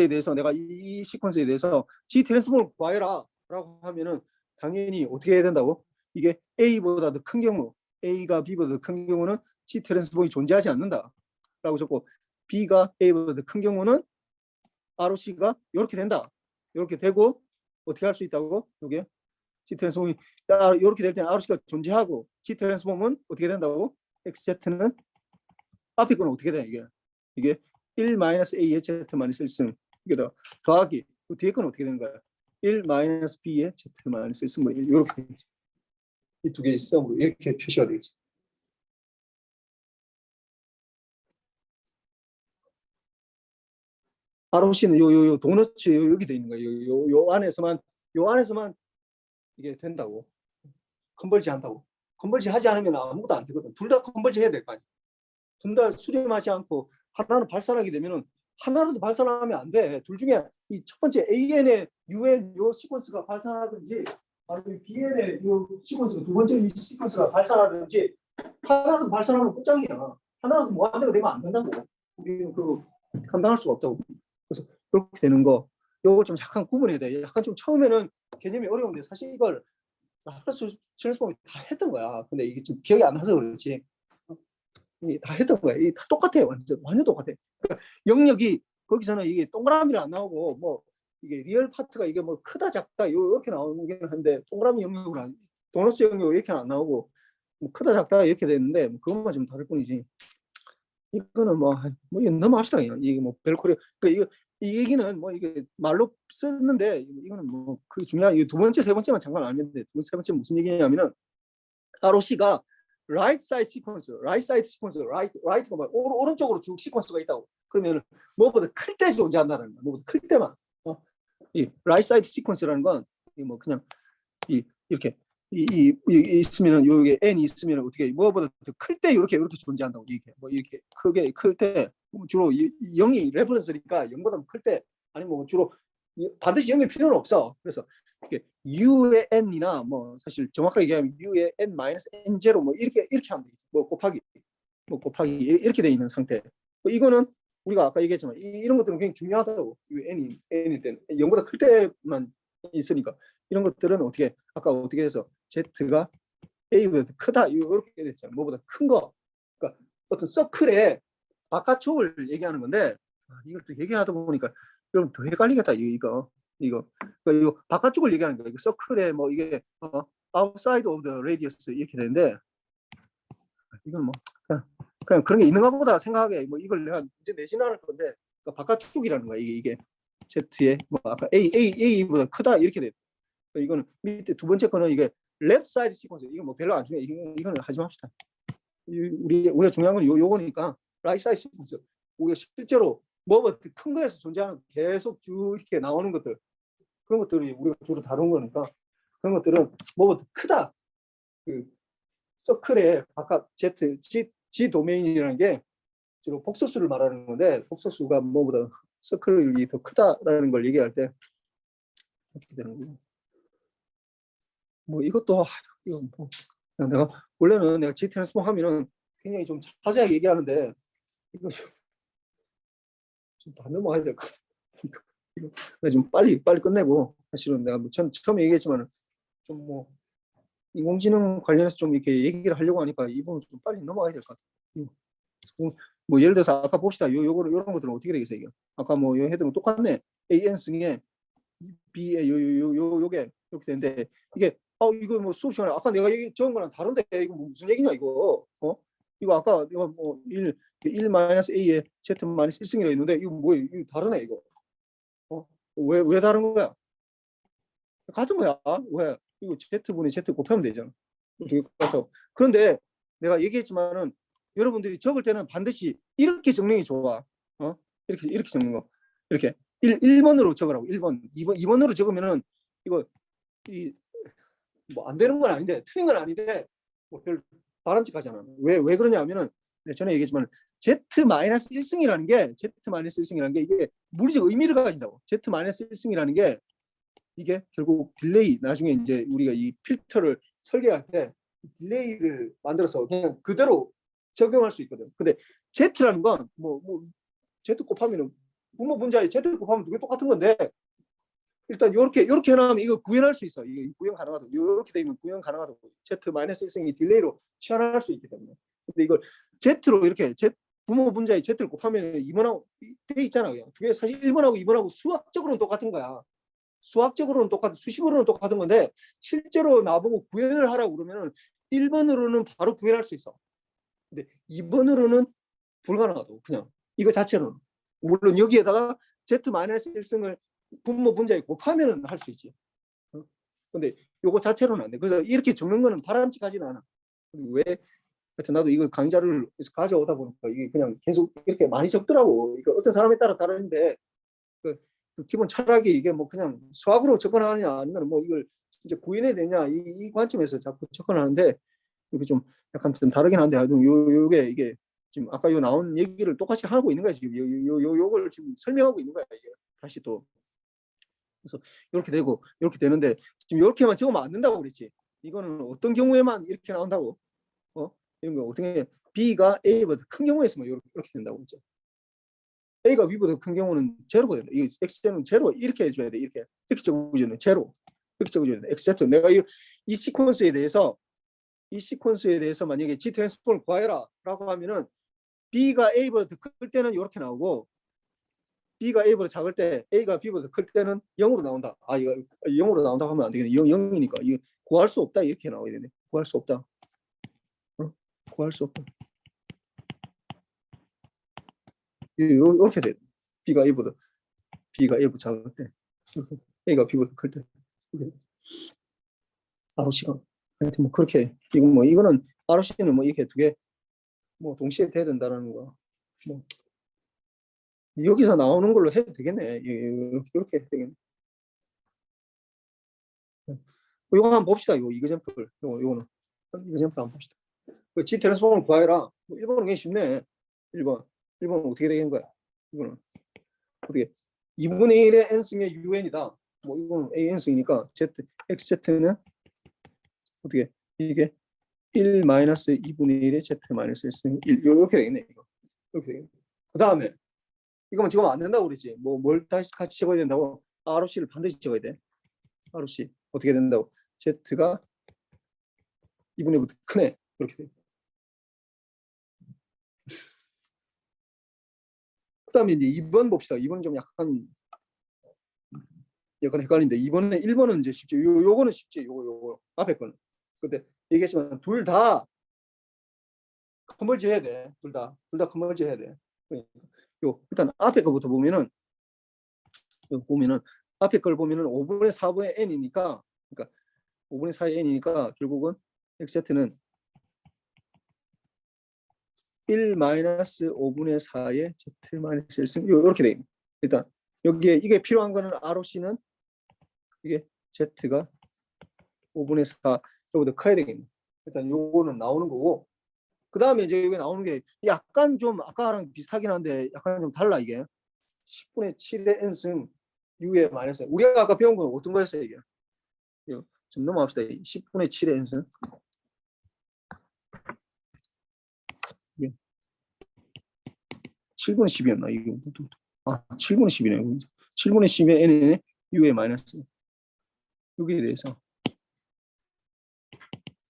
대해서 내가 이 시퀀스에 대해서 G 트랜스폼을 구하여라라고 하면은 당연히 어떻게 해야 된다고? 이게 A보다 더 큰 경우, A가 B보다 더 큰 경우는 G 트랜스폼이 존재하지 않는다라고 적고 B가 A보다 더 큰 경우는 ROC가 이렇게 된다. 이렇게 되고 어떻게 할 수 있다고? 이게 G 트랜스폼이 이렇게 될 때는 ROC가 존재하고 G 트랜스폼은 어떻게 된다고? XZ는 앞에 거는 어떻게 돼? 이게 1-A의 Z-1승 이게 더하기 그 뒤에 건 어떻게 되는 거야? 1-B의 Z-1승 뭐 이렇게 되지. 이 두 개의 썸으로 이렇게 표시가 되겠지. ROC는 요 도너츠 여기 돼 있는 거예요. 요 안에서만 이게 된다고. 컨버지 한다고. 컨버지 하지 않으면 아무것도 안 되거든. 둘 다 컨버지 해야 될 거 아니야. 둘 다 수렴하지 않고 하나는 발산하게 되면은 하나라도 발산하면 안 돼. 둘 중에 이 첫 번째 AN의 UN 요 시퀀스가 발산하든지 아니면 BN의 요 시퀀스가 두 번째 이 시퀀스가 발산하든지 하나라도 발산하면 끝장이야. 하나라도 뭐 안 되고 되면 안 된다고. 우리는 그 감당할 수가 없다고. 그래서 그렇게 되는 거. 요걸 좀 약간 구분해야 돼. 약간 좀 처음에는 개념이 어려운데 사실 이걸 플러스 트랜스폼이 다 했던 거야. 근데 이게 좀 기억이 안 나서 그렇지. 다 했던 거야. 이게 다 똑같아요. 완전 똑같아. 그러니까 영역이 거기서는 이게 동그라미를 안 나오고 뭐 이게 리얼 파트가 이게 뭐 크다 작다 이렇게 나오는 게 한데 동그라미 영역으로 안, 도너스 영역으로 이렇게 안 나오고 뭐 크다 작다 이렇게 되는데 뭐 그것만 좀 다를 뿐이지. 이거는 뭐 이거 넘어갑시다. 이게 뭐 별코리 그러니까 이 얘기는 뭐 이게 말로 썼는데 이거는 뭐 그 중요한 이 두 번째 세 번째만 잠깐 알면 돼. 두 번째 세 번째 무슨 얘기냐면은 ROC가 right side sequence, right가 뭐 오른쪽으로 쭉 시퀀스가 있다고. 그러면 무엇보다 클 때 존재한다는 거야. 무엇보다 클 때만. 이 right side sequence라는 건 뭐 그냥 이렇게 있으면은 요게 n이 있으면 어떻게 무엇보다 더 클 때 이렇게 존재한다고. 이게 뭐 이렇게 크게 클 때 주로 0이 레퍼런스니까 0보다 클 때 아니면 뭐 주로 반드시 0일 필요는 없어. 그래서 U의 n이나 뭐 사실 정확하게 얘기하면 U의 n 마이너스 n0 뭐 이렇게 하면 되겠지. 뭐 곱하기 이렇게 돼 있는 상태. 이거는 우리가 아까 얘기했지만 이런 것들은 굉장히 중요하다고. n일 때는 0보다 클 때만 있으니까 이런 것들은 어떻게 아까 어떻게 해서 z가 a보다 크다 이렇게 됐잖아요. 뭐보다 큰 거. 그러니까 어떤 서클의 바깥쪽을 얘기하는 건데 이걸 또 얘기하다 보니까 좀 더 헷갈리겠다. 이거 그러니까 바깥쪽을 얘기하는 거예요. 서클에 뭐 이게 outside of the radius 이렇게 되는데 이건 뭐 그냥 그런 게 있는가 보다 생각하게 뭐 이걸 내가 이제 내신 않을 건데 그러니까 바깥쪽이라는 거야. 이게 Z의 뭐 아까 A보다 크다 이렇게 돼. 이거는 밑에 두 번째 거는 이게 left side sequence. 이거 뭐 별로 안 중요해. 이거는 하지 맙시다. 우리가 중요한 건 요거니까 right side sequence. 우리가 실제로 뭐 큰 거에서 존재하는 계속 쭉 이렇게 나오는 것들 그런 것들이 우리가 주로 다룬 거니까 그런 것들은 뭐보다 크다. 그 서클의 바깥 G 도메인이라는 게 주로 복소수를 말하는 건데 복소수가 뭐보다 서클이 더 크다라는 걸 얘기할 때 이렇게 되는 거고. 뭐 이것도 이거 뭐 내가 원래는 내가 G 트랜스폼 하면은 굉장히 좀 자세하게 얘기하는데 이거 좀 다 넘어가야 될 것 같아. 이거 좀 빨리 끝내고 사실은 내가 뭐 처음에 얘기했지만 좀 뭐 인공지능 관련해서 좀 이렇게 얘기를 하려고 하니까 이 부분 좀 빨리 넘어가야 될 것 같아. 뭐 예를 들어서 아까 봅시다. 요런 것들은 어떻게 되겠어요? 이게 아까 뭐 해드는 똑같네. AN승에 B에 요게 이렇게 되는데 이게 이거 뭐 수업 시간에 아까 내가 적은 거랑 다른데 이거 뭐 무슨 얘기냐 이거 이거 아까 이거 뭐 1 마이너스 A에 Z 마이너스 1승이라 있는데 이거 뭐예요? 이거 다르네 이거 왜 다른 거야? 같은 거야. 왜? 이거 Z분의 Z 곱하면 되잖아. 그런데 내가 얘기했지만은 여러분들이 적을 때는 반드시 이렇게 적는 게 좋아. 이렇게 적는 거. 이렇게 1번으로 적으라고. 1번, 2번으로 적으면은 이거 뭐 안 되는 건 아닌데 틀린 건 아닌데 뭐 별 바람직하잖아. 왜 그러냐면은 전에 얘기했지만 Z-1승이라는 게 Z-1승이라는 게 이게 물리적 의미를 가진다고. Z-1승이라는 게 이게 결국 딜레이 나중에 이제 우리가 이 필터를 설계할 때 딜레이를 만들어서 그냥 그대로 적용할 수 있거든. 근데 Z라는 건 뭐 Z 곱하면은 분모 분자에 Z 곱하면 두 개 똑같은 건데 일단 이렇게 해놓으면 이거 구현할 수 있어. 이거 구현 가능하다고. 이렇게 되면 구현 가능하다고. Z-1승이 딜레이로 치환할 수 있기 때문에. 근데 이걸 Z로 이렇게 분모 분자에 Z를 곱하면 2번하고 돼 있잖아. 그냥. 그게 사실 1번하고 2번하고 수학적으로는 똑같은 거야. 수학적으로는 수식으로는 똑같은 건데 실제로 나보고 구현을 하라고 그러면 1번으로는 바로 구현할 수 있어. 근데 2번으로는 불가능하다고. 그냥 이거 자체로는. 물론 여기에다가 Z-1승을 분모 분자에 곱하면 할 수 있지. 근데 요거 자체로는 안 돼. 그래서 이렇게 적는 거는 바람직하지는 않아. 왜? 하여튼 나도 이걸 강좌를 가져오다 보니까 이게 그냥 계속 이렇게 많이 적더라고. 이거 어떤 사람에 따라 다른데 그 기본 철학이 이게 뭐 그냥 수학으로 접근하느냐 아니면 뭐 이걸 진짜 구현해야 되냐 이 관점에서 자꾸 접근하는데 이게 좀 약간 좀 다르긴 한데 요게 이게 지금 아까 요 나온 얘기를 똑같이 하고 있는 거야 지금 요걸 지금 설명하고 있는 거야 이게 다시 또 그래서 이렇게 되고 이렇게 되는데 지금 이렇게만 적으면 안 된다고 그랬지. 이거는 어떤 경우에만 이렇게 나온다고 이런 거 어떻게 B가 A보다 큰 경우에서만 이렇게 된다고 그랬죠. A가 B보다 큰 경우는 제로가 된다. 이 X제는 제로 이렇게 해줘야 돼. 이렇게 적어줘야 돼. 제로 이렇게 적어줘야 돼. X제트 내가 이 시퀀스에 대해서 만약에 G 트랜스폼을 구해라 라고 하면은 B가 A보다 더 클 때는 이렇게 나오고 B가 A보다 작을 때 A가 B보다 클 때는 0으로 나온다. 이거 0으로 나온다고 하면 안 되겠네. 0이니까 이거 구할 수 없다 이렇게 나와야 되네. 구할 수 없다. 구할 수 없다. 이렇게 돼. B가 A보다 작을 때 A가 B보다 클 때. ROC가 하여튼 뭐 그렇게 이거는 ROC는 뭐 이렇게 두 개 뭐 동시에 돼야 된다는 거. 뭐 여기서 나오는 걸로 해도 되겠네. 이렇게 해도 되겠네. 이거 한번 봅시다. 이거 이그젠플. 요거는 이그젠플 한번 봅시다. G 트랜스폼을 구해라. 1번은 굉장히 쉽네. 1번은 어떻게 되는 거야? 이거는 어떻게 2분의 1의 n승의 un이다. 뭐 이거는 a n승이니까 xz는 어떻게 이게 1 마이너스 2분의 1의 z 마이너스 1승 1 이렇게 되겠네. 이렇게 되겠네. 그 다음에 이거만 적으면 안 된다고 그러지. 뭘 다시 같이 적어야 된다고? ROC를 반드시 적어야 돼. ROC 어떻게 된다고? Z가 2분의 1보다 크네. 이렇게 돼. 그 다음에 이제 2번 봅시다. 2번 좀 약간 헷갈린데 1번은 이제 쉽지. 요거는 쉽지. 요거 앞에 거는. 근데 얘기했지만 둘 다 컨버지 해야 돼. 둘 다 컨버지 해야 돼. 일단 앞에 거부터 보면은 앞에 걸 보면은 5분의 4분의 n이니까 그러니까 5분의 4의 n이니까 결국은 xz는 1 마이너스 5분의 4의 z 마이너스 1승 이렇게 돼. 일단 여기에 이게 필요한 거는 ROC는 이게 z가 5분의 4 이거보다 커야 되겠네. 일단 요거는 나오는 거고 그 다음에 이제 여기 나오는 게 약간 좀 아까랑 비슷하긴 한데 약간 좀 달라 이게 10분의 7의 n승 u의 마이너스 우리가 아까 배운 건 어떤 거였어요 이게 좀 넘어갑시다. 10분의 7의 n승 7분의 10이었나 이게 7분의 10이네. 7분의 10의 n의 u의 마이너스 여기에 대해서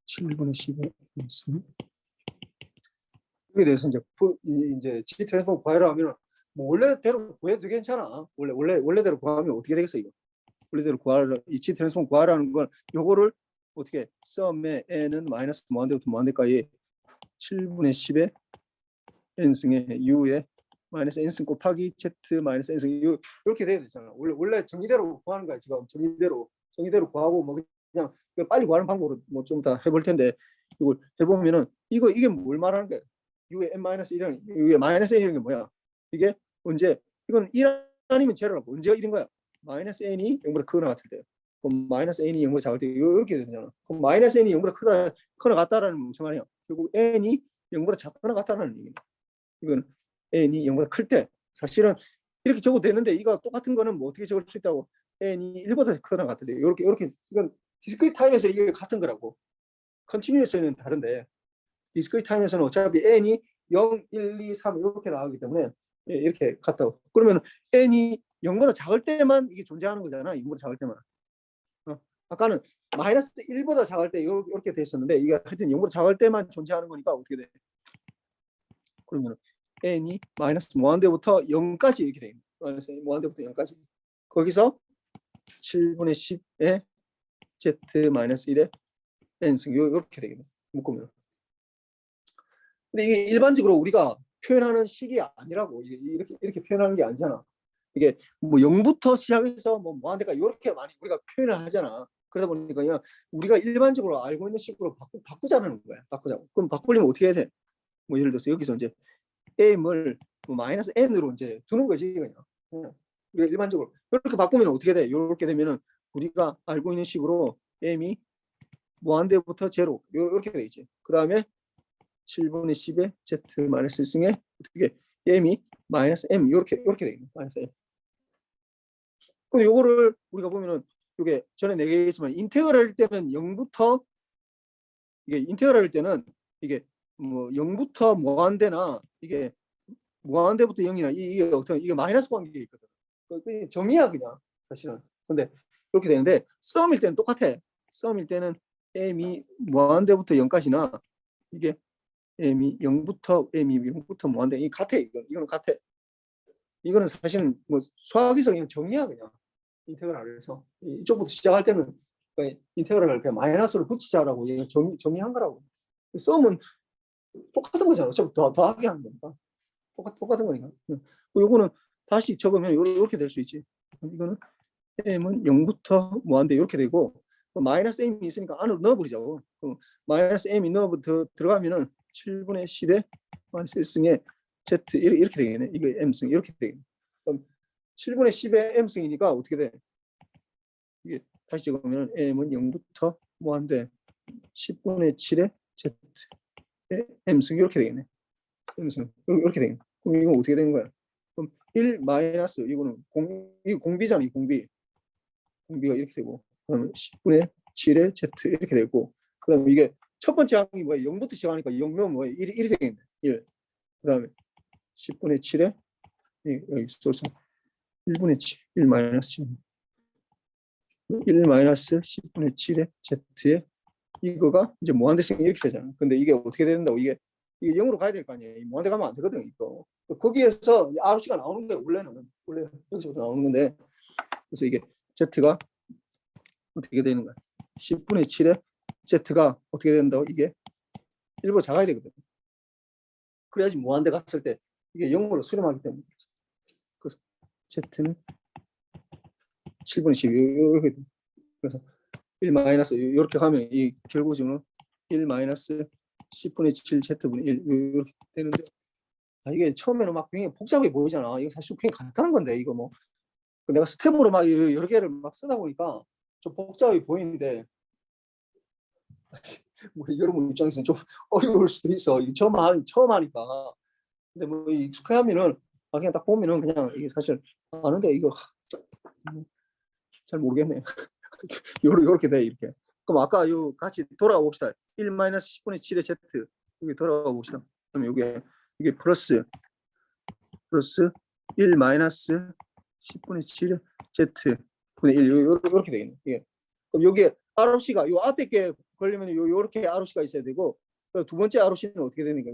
7분의 10의 n승 여기에 대해서 이제 G 트랜스폼 구하라 하면 뭐 원래대로 구해도 괜찮아. 원래대로 구하면 어떻게 되겠어 이거? 원래대로 구하라 이 G 트랜스폼 구하라는 건 요거를 어떻게 썸의 n은 마이너스 무한대부터 무한대까지 7분의 10의 n승의 u의 마이너스 n승 곱하기 z 마이너스 n승 이렇게 돼야 되잖아. 원래 정의대로 구하는 거야 지금. 정의대로 구하고 뭐 그냥 빨리 구하는 방법으로 뭐 좀 더 해볼 텐데 이걸 해보면은 이게 뭘 말하는 거야? u의 n-1이라는 u의 마이너스 n이라는 게 뭐야? 이게 언제 이건 1 아니면 제로라고 언제가 1인 거야? 마이너스 n이 0보다 크거나 같을 때 그럼 마이너스 n이 0보다 작을 때 이렇게 되잖아. 그럼 마이너스 n이 0보다 크거나 같다라는 무슨 말이야? 결국 n이 0보다 작거나 같다라는 얘기야. 이건 n이 0보다 클 때 사실은 이렇게 적어도 되는데 이거 똑같은 거는 뭐 어떻게 적을 수 있다고 n이 1보다 크거나 같은데 이렇게 이건 디스크리트 타임에서 이게 같은 거라고. 컨티뉴어스는 다른데 디스크리트 타임에서는 어차피 n이 0, 1, 2, 3 이렇게 나가기 때문에 이렇게 같다고. 그러면 n이 0보다 작을 때만 이게 존재하는 거잖아. 0보다 작을 때만. 아까는 마이너스 1보다 작을 때 이렇게 돼 있었는데 이게 하여튼 0보다 작을 때만 존재하는 거니까 어떻게 돼? 그러면 n이 마이너스 무한대부터 0까지 이렇게 돼. 마이너스 무한대부터 0까지. 거기서 7분의 10의 z 마이너스 1의 n승 이렇게 되겠네. 묶으면. 근데 이게 일반적으로 우리가 표현하는 식이 아니라고. 이렇게 표현하는 게 아니잖아. 이게 뭐 0부터 시작해서 뭐 무한대까지 이렇게 많이 우리가 표현을 하잖아. 그러다 보니까 그냥 우리가 일반적으로 알고 있는 식으로 바꾸자는 거야. 바꾸자고. 그럼 바꾸려면 어떻게 해야 돼? 뭐 예를 들어서 여기서 이제 m을 뭐 마이너스 n으로 이제 두는 거지 그냥. 우리가 일반적으로 이렇게 바꾸면 어떻게 돼? 이렇게 되면은 우리가 알고 있는 식으로 m이 무한대부터 제로 이렇게 돼 있지. 그 다음에 7분의 10의 z 마이너스 1승에 어떻게 m이 마이너스 m 이렇게 돼 있는 마이너스 m. 근데 요거를 우리가 보면은 이게 전에 얘기했지만 인테그럴 할 때는 0부터 이게 인테그럴 할 때는 이게 뭐 0부터 무한대나 이게 무한대부터 0이나 이게 어떤 이게 마이너스 관계가 있거든. 그 정의야 그냥 사실은. 근데 그렇게 되는데 썸일 때는 똑같아. 썸일 때는 m이 무한대부터 0까지나 이게 m이 0부터 무한대 이 같아. 이거는 같아. 이거는 사실은 뭐 수학에서 그냥 정의야 그냥. 인테그랄을 해서 이쪽부터 시작할 때는 인테그랄을 그냥 마이너스로 붙이자라고 정의한 거라고. 썸은 똑같은 거잖아. 어차피 더하게 하는 거니까. 똑같은 거니까. 요거는 다시 적으면 이렇게 될 수 있지. 이거는 m은 0부터 무한대 이렇게 되고 마이너스 m이 있으니까 안으로 넣어버리자고. 마이너스 m이 들어가면은 7분의 10에 마이너스 1승에 z 이렇게 되겠네. 이거 m승 이렇게 되겠네. 그럼 7분의 10의 m승이니까 어떻게 돼? 이게 다시 적으면 m은 0부터 무한대 10분의 7의 z의 m승 이렇게 되겠네. m승 이렇게 되겠네. 그럼 이건 어떻게 되는 거야? 그럼 1 마이너스 이거는 이거 공비잖아. 이 공비가 이렇게 되고 그러면 10분의 7의 z 이렇게 되고 그다음에 이게 첫 번째 항이 뭐야? 0부터 시작하니까 0면 뭐야? 1이 되겠네. 1. 그다음에 10분의 7에 여기 소스 1분의 7, 1 마이너스 7. 1 마이너스 10분의 7의 z에 이거가 이제 무한대승이 이렇게 되잖아. 근데 이게 어떻게 된다고 이게 0으로 가야 될 거 아니에요. 무한대 가면 안 되거든. 이거. 거기에서 RC가 나오는 거예요. 원래 여기서부터 나오는 건데 그래서 이게 z가 어떻게 되는 거야? 10분의 7에 z가 어떻게 된다고 이게 1보다 작아야 되거든. 그래야지 무한대 갔을 때 이게 0으로 수렴하기 때문에. 그래서 z는 7분의 10 이렇게 돼. 그래서 1 마이너스 이렇게 가면 이 결국은 1 마이너스 10분의 7 z분의 1 이렇게 되는데 이게 처음에는 막 굉장히 복잡해 보이잖아. 이거 사실 굉장히 간단한 건데 이거 뭐 내가 스텝으로 막 여러 개를 막 쓰다 보니까 좀 복잡해 보이는데 뭐 여러분 입장에서는 좀 어려울 수도 있어. 처음 하니까. 근데 뭐 익숙하면은 그냥 딱 보면은 그냥 이게 사실 아는데 이거 잘 모르겠네. 요렇게 돼 이렇게. 그럼 아까 요 같이 돌아가 봅시다. 1 마이너스 10분의 7의 z 여기 돌아가 봅시다. 그럼 이게 플러스 1 마이너스 10분의 7의 z 분의 1 요렇게 되겠네. 이게. 그럼 여기에 ROC가 요 앞에 게 걸리면 요렇게 ROC가 있어야 되고 두 번째 ROC는 어떻게 되니까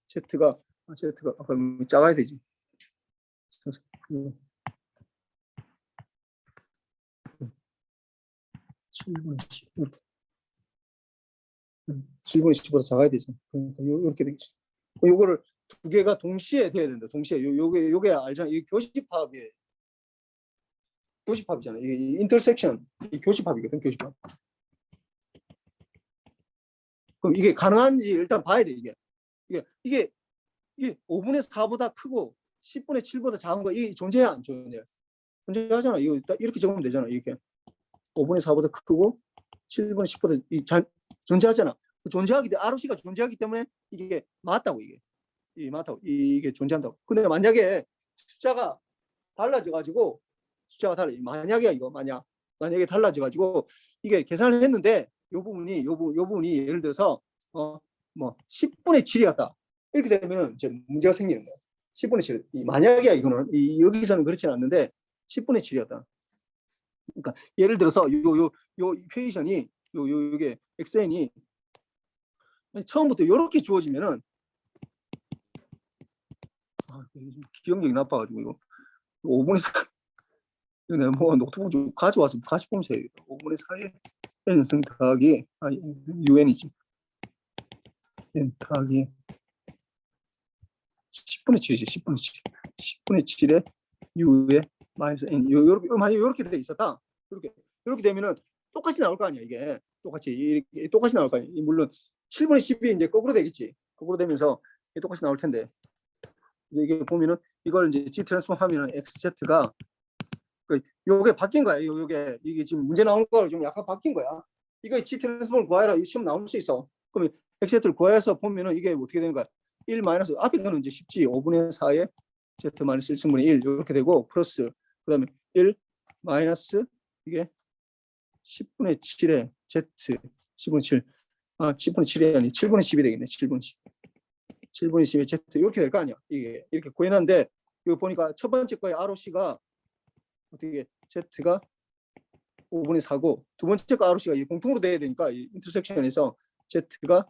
z가 아까 작아야 되지. 7분의 10 이렇게. 7분의 10보다 작아야 되죠. 그러니까 이렇게 되겠지. 요거를 두 개가 동시에 돼야 된다. 동시에 요게 알잖아. 이 교집합이잖아. 이 인터섹션 이 교집합이거든. 교집합. 그럼 이게 가능한지 일단 봐야 돼. 이게 5분의 4보다 크고 10분의 7보다 작은 거 이게 존재해 안 존재해? 존재하잖아. 이거 이렇게 적으면 되잖아. 이렇게 5분의 4보다 크고 7분의 10보다 존재하잖아. 존재하기 때문에 ROC가 존재하기 때문에 이게 맞다고 이게 맞다고 이게 존재한다고. 근데 만약에 숫자가 달라져가지고 만약에 이거 만약에 달라져가지고 이게 계산을 했는데 요 부분이 예를 들어서 뭐 10분의 7이었다 이렇게 되면은 이제 문제가 생기는 거야. 10분의 7 만약에 이거는 여기서는 그렇지는 않는데 10분의 7이었다. 그러니까 예를 들어서 요 이퀘이션이 요게 xn이 처음부터 이렇게 주어지면은 기억력이 나빠가지고 이거 5분의 4 내가 뭐 노트북 좀 가져와서 같이 보면서 해야겠다. 5분의 4의 n승 더하기 un이지. n 더하기 10분의 7이지. 10분의 7. 10분의 7에 u에 마이너스 n. 만약에 이렇게 돼 있었다. 이렇게 되면은 똑같이 나올 거 아니야. 이게 똑같이 나올 거 아니야. 물론 7분의 10이 이제 거꾸로 되겠지. 거꾸로 되면서 똑같이 나올 텐데 이제 이게 보면은 이걸 이제 G 트랜스폼 하면은 XZ가 요게 바뀐 거야. 요게 이게 지금 문제 나온 거를 좀 약간 바뀐 거야. 이거 G 트랜스폼을 구하라. 이 시험 나올 수 있어. 그러면 XZ를 구해서 보면은 이게 어떻게 되는 거야? 1 마이너스 앞에 거는 이제 쉽지. 5분의 4에 Z 마이너스 1승분의 1 이렇게 되고 플러스 그다음에 1 마이너스 이게 10분의 7에 Z 10분의 7 10분의 7이 아니 7분의 10이 되겠네. 7분의 10 7분의 10에 Z 이렇게 될 거 아니야. 이게 이렇게 구해놨는데 이거 보니까 첫 번째 거에 ROC가 어떻게 Z가 5분의 4고 두 번째 거 ROC가 공통으로 돼야 되니까 이 인터섹션에서 Z가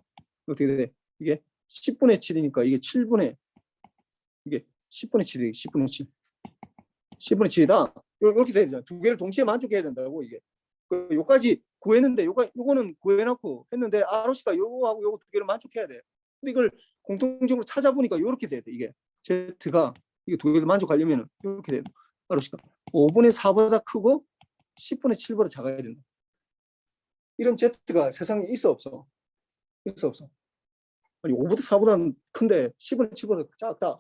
어떻게 돼? 이게 10분의 7이니까 이게 7분의 이게 10분의 7이 10분의 7 10분의 7이다. 이렇게 돼야 되잖아. 두 개를 동시에 만족해야 된다고 이게. 요까지 구했는데 요거는 구해놓고 했는데 ROC가 요거하고 요거 두 개를 만족해야 돼. 근데 이걸 공통적으로 찾아보니까 이렇게 돼야 돼. 이게 Z가 이게 두 개를 만족하려면 이렇게 돼야 돼. ROC가 5분의 4보다 크고 10분의 7보다 작아야 된다. 이런 Z가 세상에 있어 없어? 있어 없어? 아니 5보다 4보다는 큰데 10분의 7보다 작다.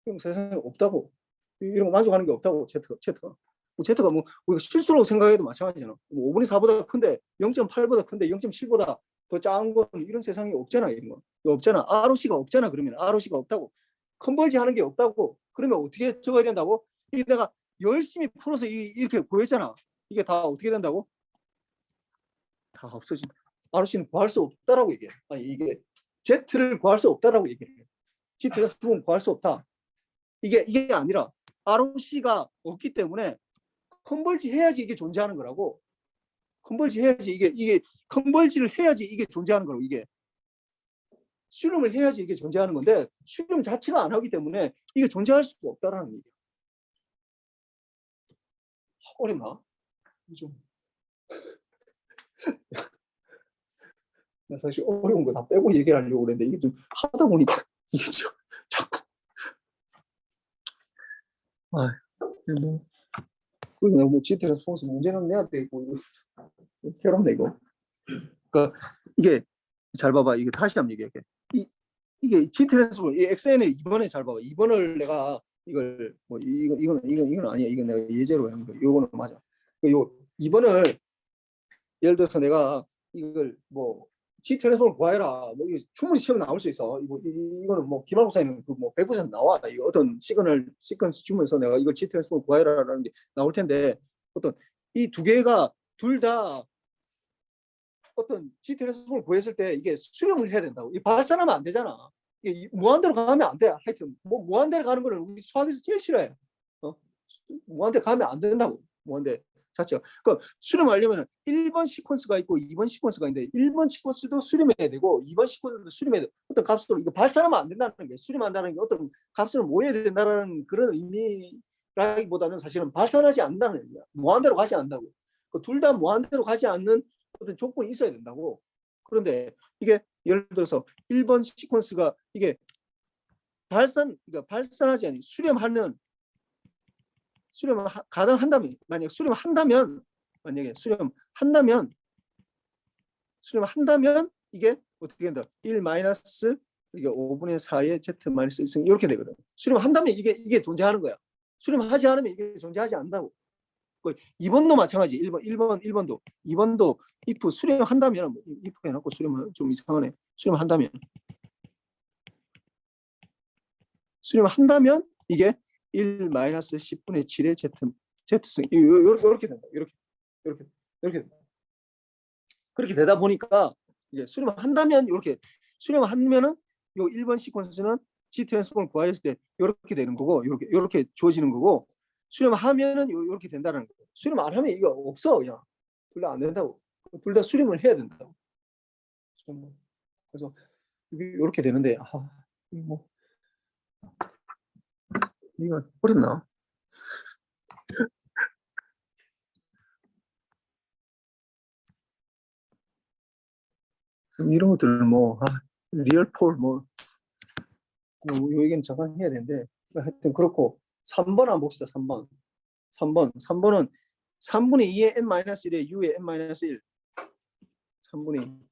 그럼 세상에 없다고. 이런 거 만족하는 게 없다고 Z가. Z가 뭐 우리가 실수로 생각해도 마찬가지잖아. 뭐 5분의 4보다 큰데 0.8보다 큰데 0.7보다 더 작은 건 이런 세상에 없잖아. 이런 거. 이거 없잖아. ROC가 없잖아. 그러면 ROC가 없다고. 컨버지 하는 게 없다고. 그러면 어떻게 적어야 된다고? 이게 내가 열심히 풀어서 이렇게 구했잖아. 이게 다 어떻게 된다고? 다 없어진다. ROC는 구할 수 없다라고 얘기해. 아니 이게 Z를 구할 수 없다라고 얘기해. G 트랜스폼은 구할 수 없다. 이게 아니라 ROC가 없기 때문에 컨버지 해야지 이게 존재하는 거라고. 컨버지 해야지 이게 컨버지를 해야지 이게 존재하는 거라고. 이게 실험을 해야지 이게 존재하는 건데 실험 자체가 안 하기 때문에 이게 존재할 수가 없다라는 얘기야. 어렵나? 좀. 사실 어려운 거 다 빼고 얘기를 하려고 그랬는데 이게 좀 하다 보니까 이게 좀 자꾸 그냥 뭐 지트에서 소스 문제는 내야 되고 괴롭네 이거. 그러니까 이게 잘 봐봐. 이게 다시 한번 얘기할게. 이게 G 트랜스폼 이 XN의 2번에 잘 봐봐. 2번을 내가 이걸 뭐 이건 아니야. 이건 내가 예제로 한 거. 이거는 맞아. 요 2번을 예를 들어서 내가 이걸 뭐 G 트랜스폼을 구해라. 뭐 이게 충분히 시험에 나올 수 있어. 이거는 뭐 기말고사에는 그뭐 100% 나와. 이거 어떤 시퀀스 주면서 내가 이걸 G 트랜스폼을 구해라라는 게 나올 텐데 어떤 이 두 개가 둘 다 어떤 G 트랜스폼을 구했을 때 이게 수렴을 해야 된다고. 이 발산하면 안 되잖아. 이게 무한대로 가면 안 돼. 하여튼 뭐 무한대로 가는 거는 우리 수학에서 제일 싫어해. 무한대 가면 안 된다고. 무한대 자체가. 그러니까 수렴하려면 1번 시퀀스가 있고 2번 시퀀스가 있는데 1번 시퀀스도 수렴해야 되고 2번 시퀀스도 수렴해야 돼. 어떤 값으로 이거 발산하면 안 된다는 게 수렴한다는 게 어떤 값으로 모여야 된다는 그런 의미라기보다는 사실은 발산하지 않는다는 의미야. 무한대로 가지 않는다고. 둘 다 무한대로 가지 않는 어떤 조건이 있어야 된다고. 그런데 이게 예를 들어서 1번 시퀀스가 이게 그러니까 발산하지 않니 수렴하는 수렴을 가능한다면 만약 수렴한다면 이게 어떻게 된다? 1 마이너스 이게 5분의 4의 Z 마이너스 1승 이렇게 되거든. 수렴한다면 이게 존재하는 거야. 수렴하지 않으면 이게 존재하지 않는다고. 2번도 마찬가지. 1번도 2번도 if 수렴한다면 if 해놓고 수렴은 좀 이상하네. 수렴한다면 이게 1 마이너스 10분의 7의 Z승 이렇게 된다. 이렇게 된다. 그렇게 되다 보니까 이게 수렴한다면 이렇게 수렴하면은 요 1번 시퀀스는 G 트랜스폼을 구했을 때 이렇게 되는 거고 이렇게 주어지는 거고 수렴하면은 이렇게 된다는 거예요. 수렴 안 하면 이거 없어 그냥 둘 다 안 된다고. 둘 다 수렴을 해야 된다고. 그래서 이렇게 되는데 뭐 이거 어렵나? 이런 것들은 뭐 리얼폴 뭐 얘기는 잠깐 해야 되는데 하여튼 그렇고 3번 한번 봅시다. 3번은 3분의 2의 n-1에 u의 n-1. 3분의 2.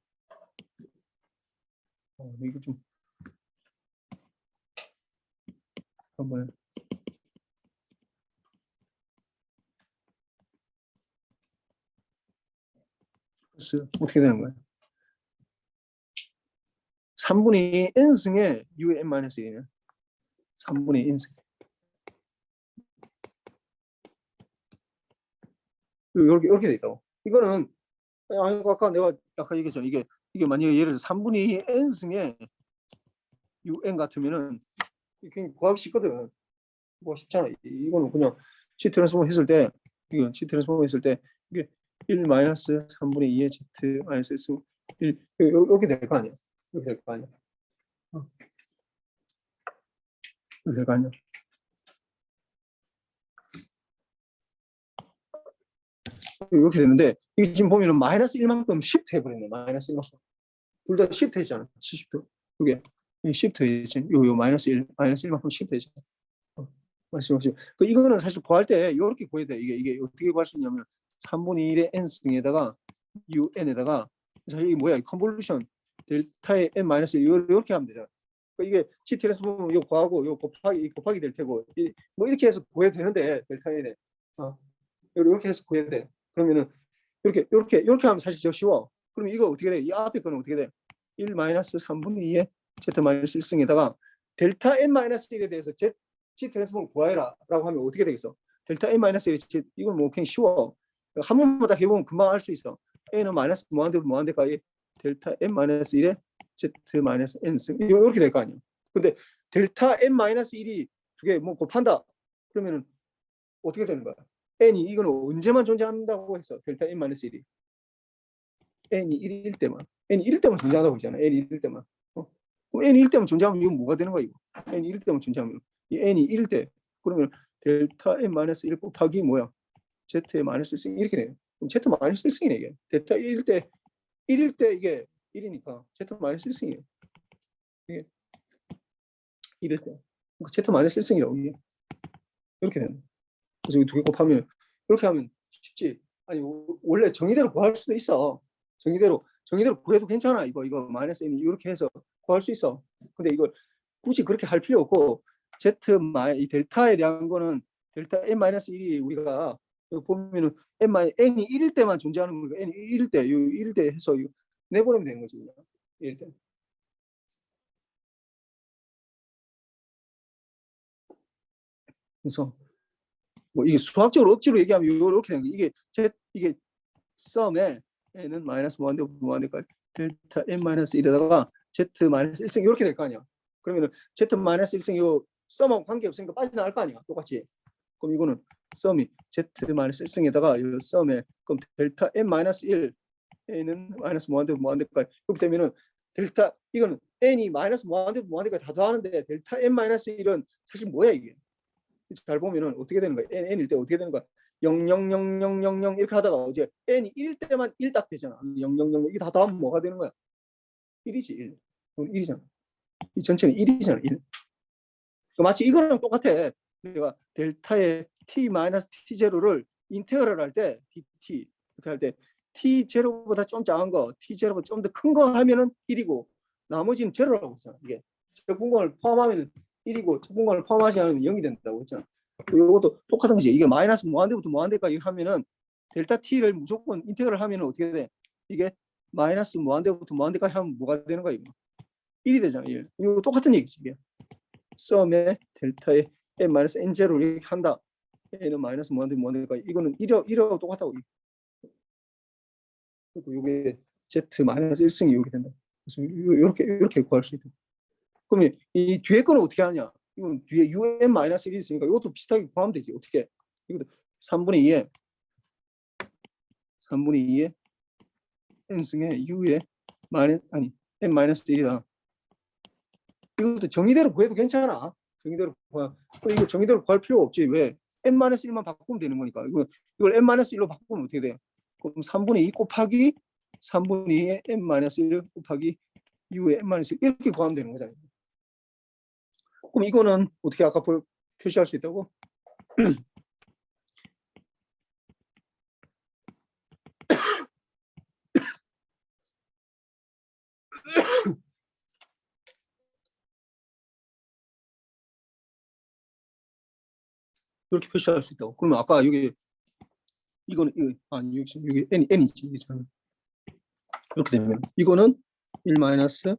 이거 좀 한번 어떻게 되는 거예요? 3분의 2 n승의 u의 n-1이네. 3분의 2 n승. 이렇게 돼 있다고. 이거는 아까 내가 아까 얘기했잖아. 이게 만약에 예를 들어 3분의 2 n승의 un 같으면은 굉장히 구하기 쉽거든. 구하기 쉽잖아. 이거는 그냥 C 트랜스폼 했을 때 이건 C 트랜스폼 했을 때 이게 1 마이너스 3분의 2의 Z 마이너스 S 1 이렇게 될 거 아니야. 이렇게 될 거 아니야. 이렇게 될 거 아니야. 이렇게 되는데 이게 지금 보면은 마이너스 1만큼 시프트 해버렸네. 마이너스 1만큼. 둘 다 시프트 했잖아. 시프트. 이게 시프트 했지. 요 마이너스 1, 마이너스 1만큼 시프트 했잖아. 말씀하시죠. 이거는 사실 구할 때 이렇게 구해야 돼. 이게 어떻게 구할 수 있냐면 3분의 1의 n승에다가 un에다가 사실 이게 뭐야? 컨볼루션 델타의 n-1 이렇게 하면 되잖아. 이게 C 트랜스폼 이거 구하고 이거 곱하기 될 테고 뭐 이렇게 해서 구해야 되는데 델타 n에 이렇게 해서 구해야 돼. 그러면은 이렇게 하면 사실 더 쉬워. 그럼 이거 어떻게 돼? 이 앞에 거는 어떻게 돼? 1 마이너스 3분의 2의 z 마이너스 1승에다가 델타 n-1에 대해서 C 트랜스폼 구하라 라고 하면 어떻게 되겠어? 델타 n-1 이건 뭐 그냥 쉬워. 한 번만 딱 해보면 금방 알 수 있어. n은 마이너스 무한대까지 델타 n-1의 z 마이너스 n승 이렇게 될 거 아니야. 근데 델타 n-1이 두 개 뭐 곱한다. 그러면은 어떻게 되는 거야? n이 이거는 언제만 존재한다고 했어? 델타 n-1이 n이 1일 때만 n이 1일 때만 존재한다고 했잖아. n이 1일 때만. 그럼 n이 1일 때만 존재하면 이건 뭐가 되는 거야? 이거 n이 1일 때만 존재하면 이 n이 1일 때 그러면 델타 n-1 곱하기 뭐야? z의 마이너스 1승 이렇게 돼요. 그럼 z 마이너스 1승이네 이게. 델타 1일 때 이게 1이니까 z 마이너스 1승이에요. 이게 1일 때. 그러니까 z 마이너스 1승이라고 이게. 이렇게 되는. 그래서 이 두 개 곱하면 이렇게 하면 쉽지. 아니 원래 정의대로 구할 수도 있어. 정의대로 구해도 괜찮아. 이거 마이너스 n 이렇게 해서 구할 수 있어. 근데 이걸 굳이 그렇게 할 필요 없고 이 델타에 대한 거는 델타 n-1이 우리가 보면은 n이 1일 때만 존재하는 거니까 n이 1일 때 해서 내보내면 되는 거지. 1일 때. 그래서 뭐 이게 수학적으로 억지로 얘기하면 이렇게 되는 거. 이게 썸에 n은 마이너스 무한대까지 델타 n-1에다가 z 마이너스 1승 이렇게 될 거 아니야. 그러면은 z 마이너스 1승 이거 썸하고 관계 없으니까 빠져나갈 거 아니야. 똑같이. 그럼 이거는 썸이 z 마이너스 1승에다가 이 썸에 그럼 델타 n-1 n은 마이너스 무한대까지 이렇게 되면은 델타 이거는 n이 마이너스 무한대까지 다 더하는데 델타 n-1은 사실 뭐야 이게? 잘 보면은 어떻게 되는 거야? n일 때 어떻게 되는 거야? 0000000 이렇게 하다가 어제 n이 1일 때만 1 딱 되잖아. 000 이게 다 더하면 뭐가 되는 거야? 1이지 1. 1이잖아. 이 전체는 1이잖아. 1. 마치 이거랑 똑같아. 내가 델타의 t-t0를 인테그럴 할 때 dt 이렇게 할 때 t0보다 좀 작은 거, t0보다 좀 더 큰 거 하면은 1이고 나머지는 제로라고 했잖아. 이게 적분권을 포함하면 1이고 적분권을 포함하지 않으면 0이 된다고 했잖아. 이것도 똑같은 거지. 이게 마이너스 무한대부터 무한대까지 하면은 델타 t를 무조건 인테그럴 하면은 어떻게 돼? 이게 마이너스 무한대부터 무한대까지 하면 뭐가 되는 거야? 이거 1이 되잖아. 1. 이거 똑같은 얘기지. 이게. 썸에 델타에 n-n0를 이렇게 한다. n은 마이너스 무한대까지 이거는 1하고 똑같다고. 그리고 이게 z 마이너스 1승이 이렇게 된다. 그래서 이렇게 구할 수 있다. 그러면 이 뒤에 거는 어떻게 하냐? 이건 뒤에 un-1이 있으니까 이것도 비슷하게 구하면 되지. 어떻게? 이것도 3분의 2에 n승의 u의 n-1이다. 이것도 정의대로 구해도 괜찮아. 정의대로 구하. 이거 정의대로 구할 필요 없지. 왜? n-1만 바꾸면 되는 거니까. 이걸 n-1로 바꾸면 어떻게 돼? 그럼 3분의 2 곱하기 3분의 2의 n-1 곱하기 u의 n-1 이렇게 구하면 되는 거잖아요. 그럼 이거는 어떻게 아까 표시할 수 있다고? 이렇게 표시할 수 있다고. 그러면 아까 여기 이거는 이거 아니 여기 n이지 이렇게 되면 이거는 1 마이너스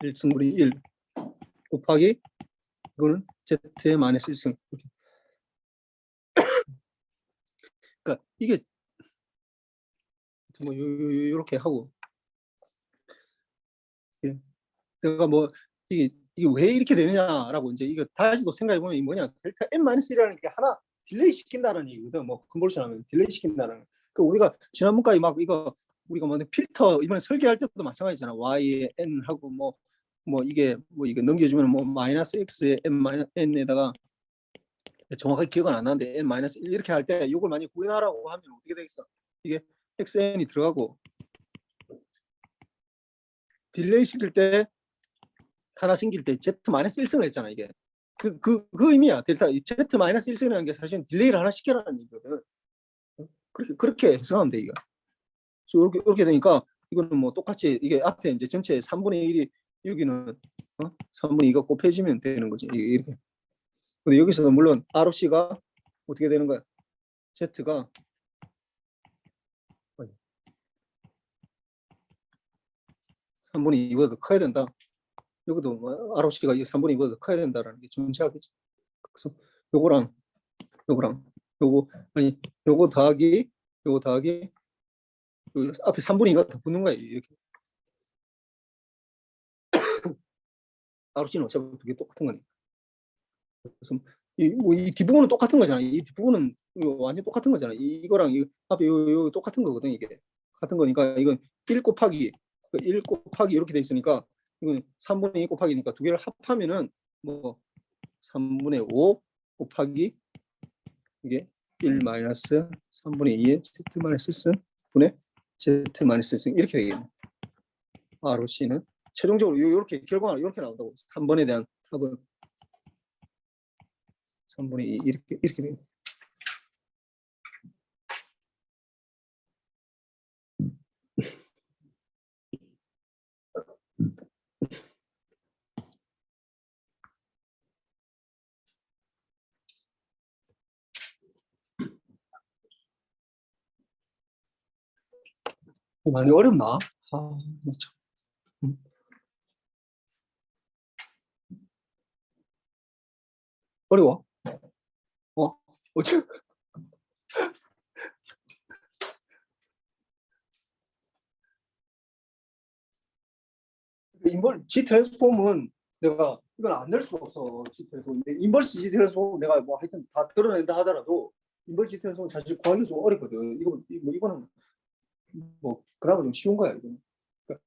1승분의 1 곱하기 이거는 z의 마이너스 1승. 그러니까 이게 뭐 이렇게 하고 내가 뭐 이게 왜 이렇게 되느냐라고 이제 이거 다시 또 생각해 보면 이 뭐냐 델타 n-1이라는 게 하나 딜레이 시킨다는 얘기거든. 뭐 컨볼션 하면 딜레이 시킨다는. 그 우리가 지난번까지 막 이거 우리가 뭐 필터 이번에 설계할 때도 마찬가지잖아. y에 n 하고 뭐 이게 넘겨주면 뭐 마이너스 x에 n에다가 정확하게 기억은 안 나는데 n 마이너스 1 이렇게 할 때 이걸 만약 구현하라고 하면 어떻게 되겠어? 이게 xn이 들어가고 딜레이 시킬 때 하나 생길 때 z 마이너스 1승을 했잖아. 이게 그 의미야. 델타 z 마이너스 1승이라는 게 사실은 딜레이를 하나 시켜라는 얘기거든. 그렇게 해석하면 돼. 이거 이렇게 되니까 이거는 뭐 똑같이 이게 앞에 이제 전체 3분의 1이 여기는 3분의 2가 곱해지면 되는 거지. 이렇게. 근데 여기서도 물론 ROC가 어떻게 되는 거야? Z가 3분의 2보다 더 커야 된다. 여기도 ROC가 3분의 2보다 더 커야 된다라는 게 존재하겠지. 그래서 요거 더하기 요 앞에 3분의 2가 더 붙는 거야. 이렇게. ROC는 어차피 두 개 똑같은 거니까. 그래서 이 뒷부분은 똑같은 거잖아. 이 뒷부분은 완전 똑같은 거잖아. 이거랑 이 앞에 요 똑같은 거거든. 이게 같은 거니까 이건 1 곱하기 이렇게 돼 있으니까 이건 3분의 2 곱하기니까 두 개를 합하면은 뭐 3분의 5 곱하기 이게 1 마이너스 3분의 2의 z 마이너스 1승 분의 z 마이너스 1승 이렇게 되겠네. ROC는 최종적으로 이렇게 결과가 이렇게 나온다고. 3번에 대한 답은 3분의 2 이렇게 돼요. 많이 어렵나? 참. 어려워? 어째? G 트랜스폼은 내가 이건 안 낼 수가 없어. G 트랜스폼. 인버스 G 트랜스폼 내가 뭐 하여튼 다 드러낸다 하더라도 인버스 G 트랜스폼 사실 구하기 좀 어렵거든. 이거는 뭐 그나마 좀 쉬운 거야. 이거는. 그러니까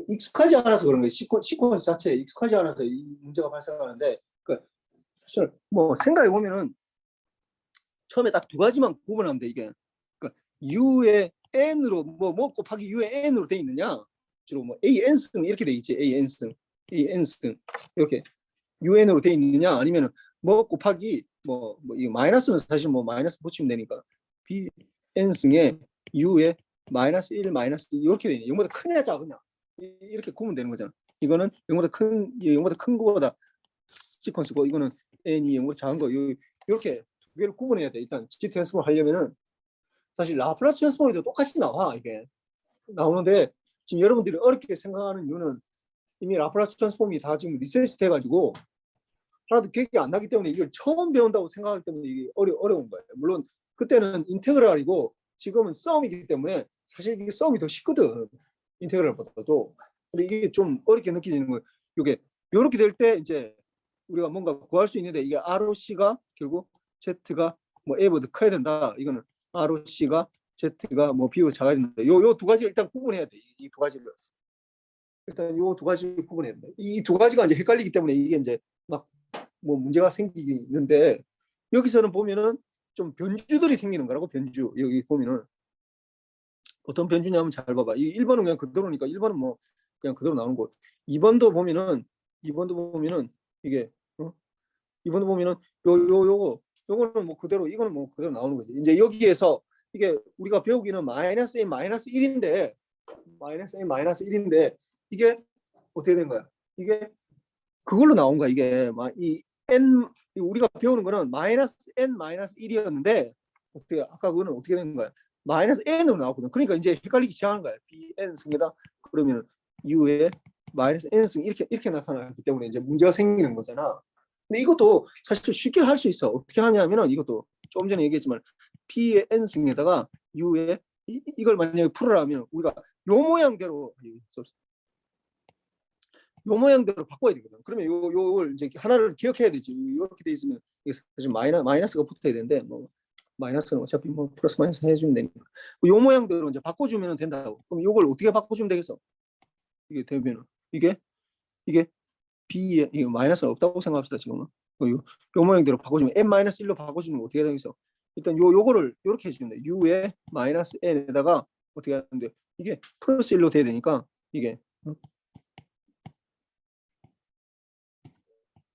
익숙하지 않아서 그런 거예요. 시퀀스 자체에 익숙하지 않아서 이 문제가 발생하는데 그러니까 사실 뭐 생각해 보면은 처음에 딱 두 가지만 구분하면 돼. 이게 그러니까 U의 N으로 뭐 곱하기 U의 N으로 돼 있느냐 주로 뭐 AN승 이렇게 돼 있지. AN승 이렇게 UN으로 돼 있느냐 아니면은 뭐 곱하기 이 마이너스는 사실 뭐 마이너스 붙이면 되니까 BN승에 U에 마이너스 1 마이너스 이렇게 돼 있냐. 0보다 크냐 작으냐 이렇게 구면 되는 거잖아. 이거는 0보다 큰 거보다 시퀀스고 이거는 N이 0보다 작은 거 이렇게 두 개를 구분해야 돼. 일단 G 트랜스폼 하려면은 사실 라플라스 트랜스폼에도 똑같이 나와. 이게 나오는데 지금 여러분들이 어렵게 생각하는 이유는 이미 라플라스 트랜스폼이 다 지금 리셋이 돼가지고 하나도 기억이 안 나기 때문에 이걸 처음 배운다고 생각하기 때문에 이게 어려운 거예요. 물론 그때는 인테그랄이고 지금은 썸이기 때문에 사실 이게 썸이 더 쉽거든. 인테그랄보다도. 근데 이게 좀 어렵게 느껴지는 거예요. 이게 이렇게 될 때 이제 우리가 뭔가 구할 수 있는데 이게 ROC가 결국 Z가 뭐 A보다 커야 된다. 이거는 ROC가 Z가 뭐 B보다 작아야 된다. 요 두 가지 일단 구분해야 돼. 이 두 가지를. 일단 요 두 가지 구분해야 돼. 이 두 가지가 이제 헷갈리기 때문에 이게 이제 막 뭐 문제가 생기는데 여기서는 보면은 좀 변주들이 생기는 거라고. 변주. 여기 보면은 어떤 변주냐면 잘 봐봐. 이 1번은 그냥 그대로니까 1번은 뭐 그냥 그대로 나오는 거. 2번도 보면은 이게 2번도 보면은 요거는 뭐 그대로 이거는 뭐 그대로 나오는 거지. 이제 여기에서 이게 우리가 배우기는 마이너스 1 마이너스 1인데 마이너스 n 마이너스 1인데 이게 어떻게 된 거야? 이게 그걸로 나온 거야. 이게 이 n 우리가 배우는 거는 마이너스 n 마이너스 1이었는데 어떻게 아까 그거는 어떻게 된 거야? 마이너스 n으로 나왔거든. 그러니까 이제 헷갈리기 시작하는 거야. bn 승이다. 그러면 u에 마이너스 n 승 이렇게 나타나기 때문에 이제 문제가 생기는 거잖아. 근데 이것도 사실 쉽게 할 수 있어. 어떻게 하냐면은 이것도 조금 전에 얘기했지만 p의 n 승에다가 u에 이걸 만약에 풀으라면 우리가 요 모양대로 요 모양대로 바꿔야 되거든. 그러면 요걸 이제 하나를 기억해야 되지. 이렇게 돼 있으면 사실 마이너스가 붙어야 되는데 뭐 마이너스는 어차피 뭐 플러스 마이너스 해주면 되니까 요 모양대로 이제 바꿔주면 된다고. 그럼 요걸 어떻게 바꿔주면 되겠어? 이게 되면은 이게 b에 이게 마이너스는 없다고 생각합시다 지금은. 요 모양대로 바꿔주면 n-1로 바꿔주면 어떻게 되겠어? 일단 요거를 이렇게 해주면 돼. u에 마이너스 n에다가 어떻게 하는데 이게 플러스 1로 돼야 되니까 이게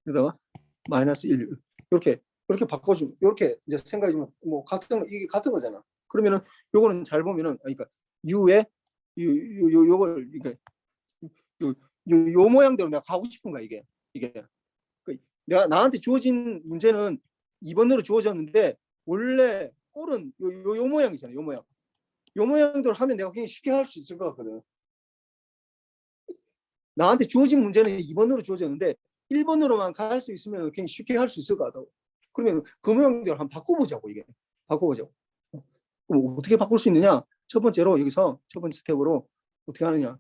여기다가 마이너스 1 이렇게 바꿔주면 이렇게 이제 생각이 뭐 이게 같은 거잖아. 그러면은 요거는 잘 보면은 그러니까 u에 요걸 이게 요 모양대로 내가 가고 싶은 거야 이게 내가 나한테 주어진 문제는 2번으로 주어졌는데 원래 꼴은 요 모양이잖아. 요 모양대로 하면 내가 굉장히 쉽게 할 수 있을 것 같거든. 나한테 주어진 문제는 2번으로 주어졌는데 1번으로만 갈 수 있으면 굉장히 쉽게 할 수 있을 것 같다고. 그러면 그 모양대로 한번 바꿔보자고 이게. 바꿔보자고. 그럼 어떻게 바꿀 수 있느냐? 첫 번째로 여기서 첫 번째 스텝으로 어떻게 하느냐?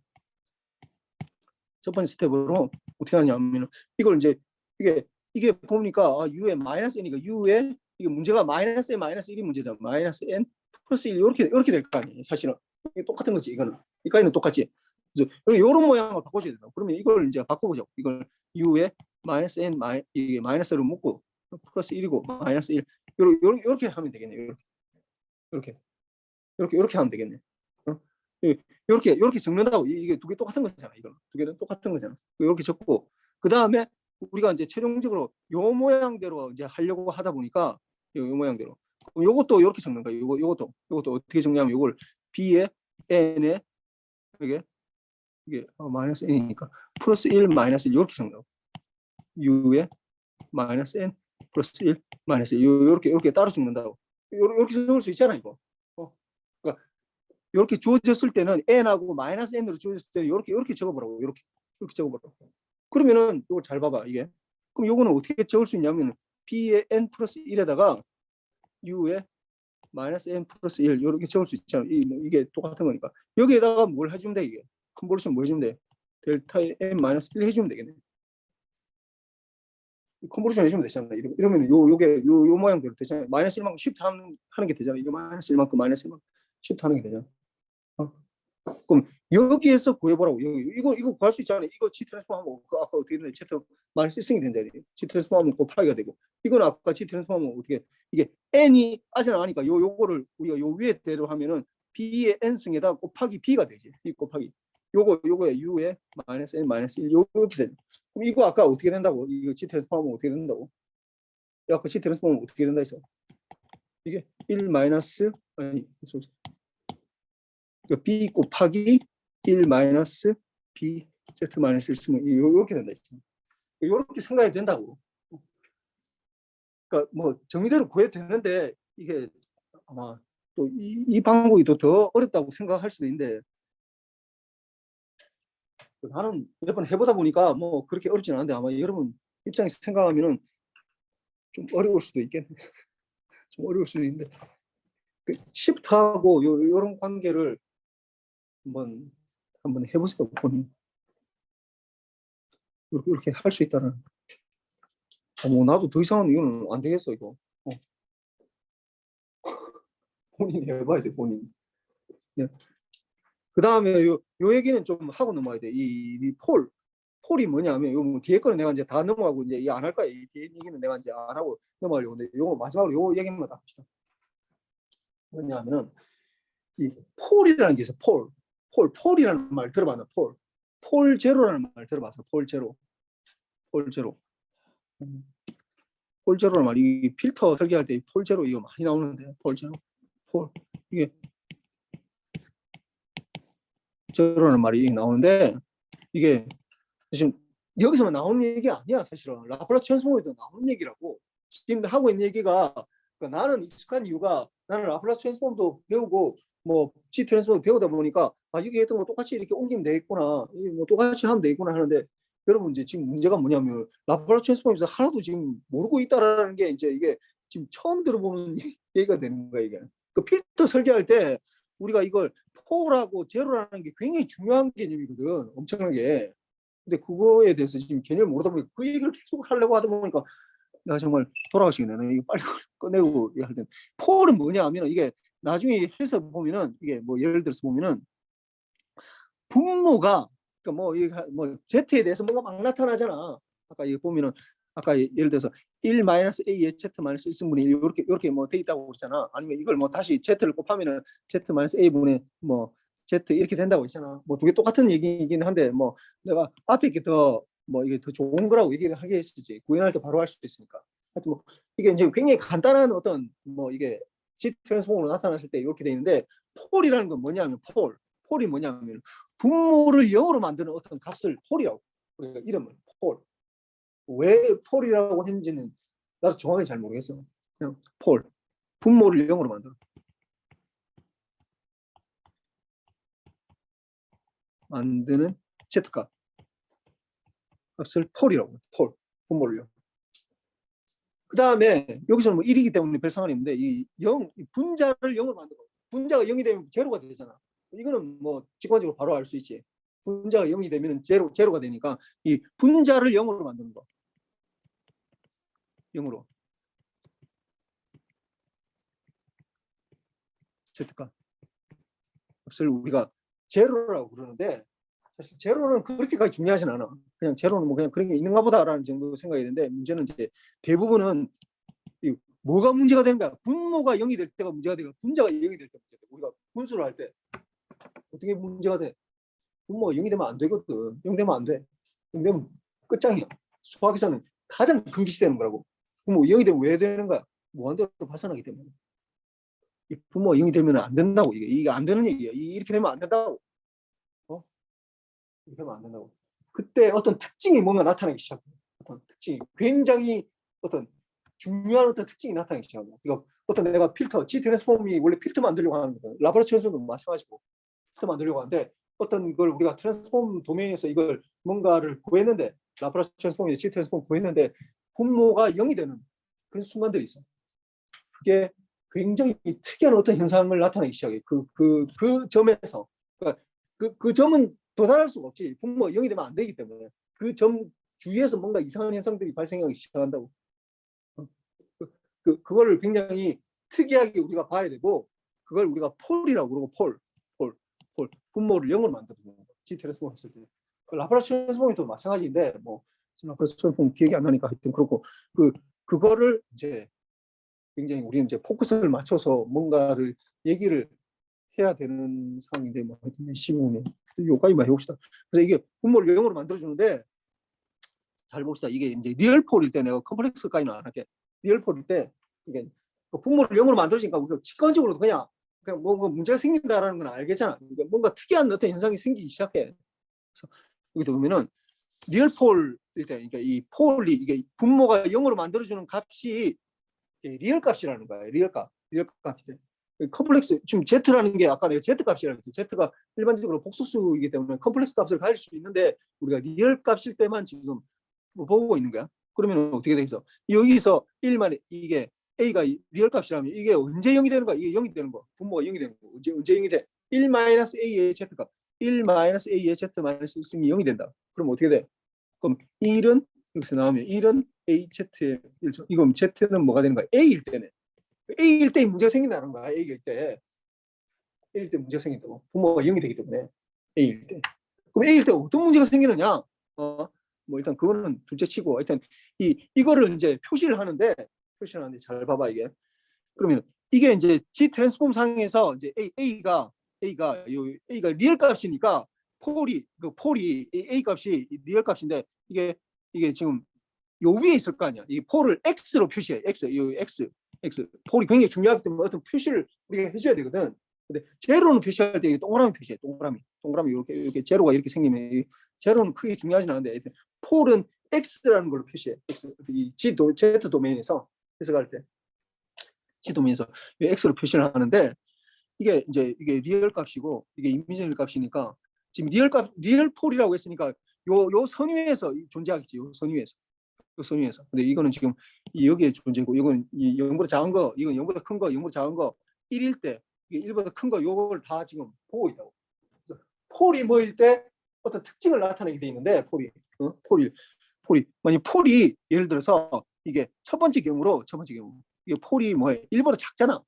첫 번째 스텝으로 어떻게 하냐면 이걸 이제 이게 보니까 u에 마이너스 n이니까 u에 이게 문제가 마이너스 n 마이너스 1이 문제다. 마이너스 n 플러스 1 이렇게 될 거 아니에요. 사실은 이게 똑같은 거지. 이거는 여기까지는 똑같지. 그래서 이런 모양을 바꿔줘야 된다. 그러면 이걸 이제 바꿔보자고. 이걸 u에 마이너스 n 이게 마이너스를 묶고 플러스 1이고 마이너스 1 이렇게 하면 되겠네. 이렇게 하면 되겠네. 어? 이렇게 적는다고. 이게 두 개 똑같은 거잖아. 이거 두 개는 똑같은 거잖아. 이렇게 적고 그 다음에 우리가 이제 최종적으로 요 모양대로 이제 하려고 하다 보니까 요 모양대로 요것도 이렇게 적는 거예요. 요것도 어떻게 적냐면 요걸 b에 n에 이게 마이너스 n이니까 플러스 1 마이너스 1 이렇게 적는다고. u에 마이너스 n 플러스 1 마이너스 1 이렇게 따로 적는다고. 이렇게 적을 수 있잖아 이거. 그러니까 이렇게 주어졌을 때는 n하고 마이너스 n으로 주어졌을 때 이렇게 적어보라고. 이렇게 적어보라고. 그러면은 이걸 잘 봐봐 이게. 그럼 이거는 어떻게 적을 수 있냐면 b의 n 플러스 1에다가 u의 마이너스 n 플러스 1 이렇게 적을 수 있잖아. 이게 똑같은 거니까. 여기에다가 뭘 해주면 돼 이게. 컨볼루션 뭐 해주면 돼? 델타의 n 마이너스 1 해주면 되겠네. 컨볼루션 해주면 되잖아. 이러면 요게 요 모양대로 되잖아. 마이너스 1만큼 쉬프트 하는 게 되잖아. 이거 마이너스 1만큼 마이너스 1만큼 쉬프트 하는 게 되잖아. 그럼 여기에서 구해보라고. 이거 구할 수 있잖아요. 이거 G 트랜스폼 하면 아까 어떻게 됐냐? Z 마이너스 1승이 된다니. G 트랜스폼 하면 곱하기가 되고. 이거는 아까 G 트랜스폼 하면 어떻게 이게 n이 아직 나니까 요거를 우리가 요 위에 대로 하면은 b의 n승에다 곱하기 b가 되지. 이 곱하기 요거에 u에 마이너스 n 마이너스 1 이렇게 되죠. 그럼 이거 아까 어떻게 된다고? 이거 G 트랜스폼 하면 어떻게 된다고? 아까 G 트랜스폼 하면 어떻게 된다 했어? 이게 1 마이너스 아니 b 곱하기 1 마이너스 b z 마이너스 1 쓰면 이렇게 된다. 이렇게 생각이 된다고. 그러니까 뭐 정의대로 구해도 되는데 이게 아마 또 이 방법이 더 어렵다고 생각할 수도 있는데 나는 몇 번 해보다 보니까 뭐 그렇게 어렵지는 않은데 아마 여러분 입장에서 생각하면은 좀 어려울 수도 있겠네. 좀 어려울 수도 있는데 그 시프트하고 요런 관계를 한번 해보세요. 본인. 이렇게 할 수 있다는. 뭐 나도 더 이상은 이거는 안 되겠어 이거. 본인이 해봐야 돼 본인. 네. 그 다음에 요 얘기는 좀 하고 넘어야 돼. 이 폴이 뭐냐면 요 뒤에 거는 내가 이제 다 넘어가고 이제 안 할 거야. 이 뒤에 얘기는 내가 이제 안 하고 넘어가려고. 근데 요거 마지막으로 요 얘기만 합시다. 뭐냐면은 이 폴이라는 게 있어. 폴이라는 말 들어봤나? 폴 제로라는 말 들어봤어. 폴 제로. 폴 제로라는 말이 필터 설계할 때 폴 제로 이거 많이 나오는데 폴 제로. 이게 제로라는 말이 나오는데 이게 지금 여기서만 나오는 얘기 아니야. 사실은 라플라스 트랜스폼에도 나오는 얘기라고. 지금 하고 있는 얘기가 그러니까 나는 익숙한 이유가 나는 라플라스 트랜스폼도 배우고 뭐 G 트랜스폼도 배우다 보니까 아 이게 했던 거 똑같이 이렇게 옮기면 되겠구나, 뭐 똑같이 하면 되겠구나 하는데 여러분 이제 지금 문제가 뭐냐면 라플라스 트랜스폼에서 하나도 지금 모르고 있다라는 게 이제 이게 지금 처음 들어보는 얘기가 되는 거야 이게. 그 필터 설계할 때 우리가 이걸 포라고 제로라는 게 굉장히 중요한 개념이거든, 엄청나게. 근데 그거에 대해서 지금 개념을 모르다 보니까 그 얘기를 계속 하려고 하다 보니까 내가 정말 돌아가시겠네. 내가 이거 빨리 꺼내고 할 때. 폴은 뭐냐 하면 이게 나중에 해서 보면은 이게 뭐 예를 들어서 보면은 분모가 그러니까 뭐 Z에 대해서 뭔가 막 나타나잖아. 아까 이거 보면은 아까 예를 들어서 1-A의 Z-1 승분이 이렇게 뭐 돼 있다고 그러잖아. 아니면 이걸 뭐 다시 Z를 곱하면은 Z-A분의 뭐 Z 이렇게 된다고 했잖아. 뭐 두 개 똑같은 얘기이긴 한데 뭐 내가 앞에 게 더 뭐 이게 더 좋은 거라고 얘기를 하게 했었지. 구현할 때 바로 할 수도 있으니까. 하여튼 뭐 이게 이제 굉장히 간단한 어떤 뭐 이게 G 트랜스폼으로 나타났을 때 이렇게 돼 있는데 폴이라는 건 뭐냐면 폴이 뭐냐면 분모를 0으로 만드는 어떤 값을 폴이라고. 그러니까 이름을 폴. 왜 폴이라고 했는지는 나도 정확히 잘 모르겠어. 그냥 폴. 분모를 0으로 만드는 Z값. 값을 폴이라고. 폴. 분모를 0. 그 다음에 여기서는 뭐 1이기 때문에 별 상관이 없는데 이 분자를 0으로 만들어. 분자가 0이 되면 제로가 되잖아. 이거는 뭐 직관적으로 바로 알 수 있지. 분자가 0이 되면 제로가 되니까 이 분자를 0으로 만드는 거. 0으로. Z값. 값을 우리가 제로라고 그러는데 사실 제로는 그렇게까지 중요하진 않아. 그냥 제로는 뭐 그냥 그런 게 있는가 보다라는 정도 생각이 드는데 문제는 이제 대부분은 뭐가 문제가 되는가? 분모가 0이 될 때가 문제가 되고 분자가 0이 될 때 문제가 돼. 우리가 분수를 할 때 어떻게 문제가 돼? 분모가 0이 되면 안 되거든. 0 되면 안 돼. 0 되면 끝장이야. 수학에서는 가장 금기시되는 거라고. 분모 0이 되면 왜 되는 거야? 무한대로 발산하기 때문에. 이 분모가 0이 되면 안 된다고. 이게 안 되는 얘기야. 이렇게 되면 안 된다고. 이렇게 하면 안 된다고. 그때 어떤 특징이 뭔가 나타나기 시작해. 어떤 특징이 굉장히 어떤 중요한 어떤 특징이 나타나기 시작합니다. 이거 어떤 내가 필터, G 트랜스폼이 원래 필터 만들려고 하는 거거든. 라플라스 트랜스폼도 마찬가지고 필터 만들려고 하는데 어떤 걸 우리가 트랜스폼 도메인에서 이걸 뭔가를 구했는데 라플라스 트랜스폼이 G 트랜스폼 구했는데 분모가 0이 되는 그런 순간들이 있어. 그게 굉장히 특이한 어떤 현상을 나타내기 시작해. 그 점에서 그러니까 그 점은 도달할 수가 없지. 분모가 0이 되면 안 되기 때문에 그 점 주위에서 뭔가 이상한 현상들이 발생하기 시작한다고. 그거를 굉장히 특이하게 우리가 봐야 되고 그걸 우리가 폴이라고 그러고 폴 분모를 0으로 만드는 거예요. G 트랜스폼 했을 때. 라플라스 트랜스폼도 마찬가지인데 뭐 라플라스 트랜스폼 기억이 안 나니까 하여튼 그렇고 그거를 이제 굉장히 우리는 이제 포커스를 맞춰서 뭔가를 얘기를 해야 되는 상황인데 뭐 열심히 요까지 많이 해봅시다. 그래서 이게 분모를 0으로 만들어주는데 잘 봅시다. 이게 이제 리얼폴일 때 내가 컴플렉스까지는 안 할게. 리얼폴일 때 이게 분모를 0으로 만들어주니까 우리가 직관적으로 그냥 뭔가 문제가 생긴다라는 건 알겠잖아. 그러니까 뭔가 특이한 어떤 현상이 생기기 시작해. 그래서 여기 보면은 리얼폴일 때 그러니까 이 폴이 이게 분모가 0으로 만들어주는 값이 리얼 값이라는 거야. 리얼 값이. 컴플렉스 지금 Z라는 게 아까 내가 Z 값이라고 했지. Z가 일반적으로 복소수이기 때문에 컴플렉스 값을 가질 수 있는데 우리가 리얼 값일 때만 지금 보고 있는 거야. 그러면 어떻게 돼 있어? 여기서 1만 이게 A가 리얼 값이라면 이게 언제 0이 되는 거야? 이게 0이 되는 거. 분모가 0이 되는 거. 언제 0이 돼? 1-A의 Z값. 1-A의 Z-1승이 0이 된다. 그럼 어떻게 돼? 그럼 1은 여기서 나오면 1은 AZ의 1죠. 이건 Z는 뭐가 되는 거야? A일 때네. A일 때 문제가 생긴다는 거야. A일 때. A일 때 문제가 생긴다고. 부모가 0이 되기 때문에 A일 때. 그럼 A일 때 어떤 문제가 생기느냐? 뭐 일단 그거는 둘째 치고 일단 이거를 이제 표시를 하는데 잘 봐봐 이게. 그러면 이게 이제 G 트랜스폼 상에서 이제 A가 리얼 값이니까 폴이 A 값이 리얼 값인데 이게 지금 요 위에 있을 거 아니야. 이 폴을 X로 표시해. X. 폴이 굉장히 중요하기 때문에 어떤 표시를 우리가 해줘야 되거든. 근데 제로는 표시할 때 동그라미 표시해. 동그라미 이렇게 제로가 이렇게 생기면 제로는 크게 중요하진 않은데 폴은 x라는 걸로 표시해. x 이 z 도메인에서 해석할 때 z 도메인에서 x로 표시를 하는데 이게 리얼 값이고 이게 이미지널 값이니까 지금 리얼 폴이라고 했으니까 요 선위에서 존재하겠지. 요 선위에서. 근데 이거는 지금 여기에 존재고 이건 이 0보다 작은 거, 이건 0보다 큰 거, 0보다 작은 거 1일 때 이게 1보다 큰 거 요걸 다 지금 보고 있다고. 그래서 폴이 뭐일 때 어떤 특징을 나타내게 돼 있는데 폴이 만약 폴이 예를 들어서 이게 첫 번째 경우 이게 폴이 뭐예요? 1보다 작잖아.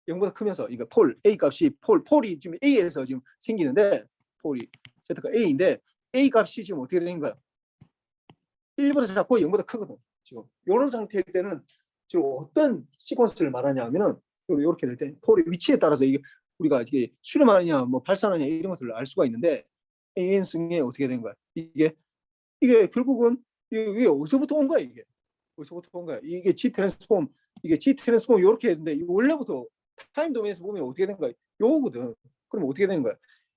0보다 크면서 이거 폴 A 값이 폴이 지금 A에서 지금 생기는데 폴이 Z가 A인데 A 값이 지금 어떻게 되는 거야? 1보다 작고 0보다 크거든. 지금 이런 상태일 때는 지금 어떤 시퀀스를 말하냐 하면은 이렇게 될 때 폴의 위치에 따라서 이게 우리가 이게 수렴하느냐 뭐 발산하느냐 이런 것들을 알 수가 있는데 AN승에 어떻게 된 거야? 이게 결국은 이게 어디서부터 온 거야? 이게 어디서부터 온 거야? 이게 G 트랜스폼 이렇게 했는데 원래부터 타임 도메인에서 보면 어떻게 된 거야? 요거거든. 그럼 어떻게 되는 거야?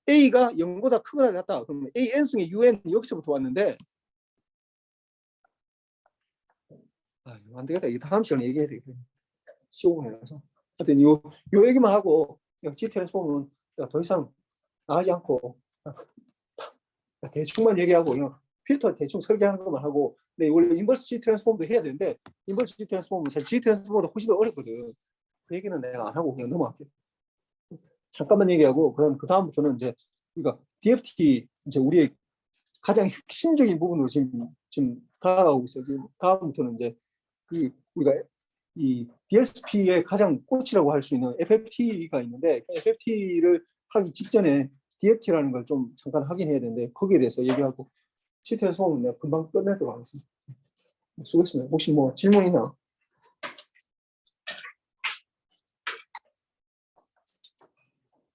A가 0보다 크거나 같다. 그러면 AN승의 UN 여기서부터 왔는데 안 되겠다. 이 다음 시간에 얘기해야 되겠다. 15분이라서. 하여튼 요 얘기만 하고 G 트랜스폼은 더 이상 나가지 않고 대충만 얘기하고 필터 대충 설계하는 것만 하고 근데 원래 인버스 G 트랜스폼도 해야 되는데 인버스 G 트랜스폼은 사실 G 트랜스폼보다 훨씬 더 어렵거든. 그 얘기는 내가 안 하고 그냥 넘어갈게. 잠깐만 얘기하고 그럼 그 다음부터는 이제 우리가 DFT 이제 우리의 가장 핵심적인 부분으로 지금 다가가고 있어요. 지금 다음부터는 이제 우리가 이 DSP의 가장 꽃이라고 할 수 있는 FFT가 있는데 FFT를 하기 직전에 DFT라는 걸 좀 잠깐 확인해야 되는데 거기에 대해서 얘기하고 시트에서 보면 내가 금방 끝내도록 하겠습니다. 수고했습니다. 혹시 뭐 질문 있나?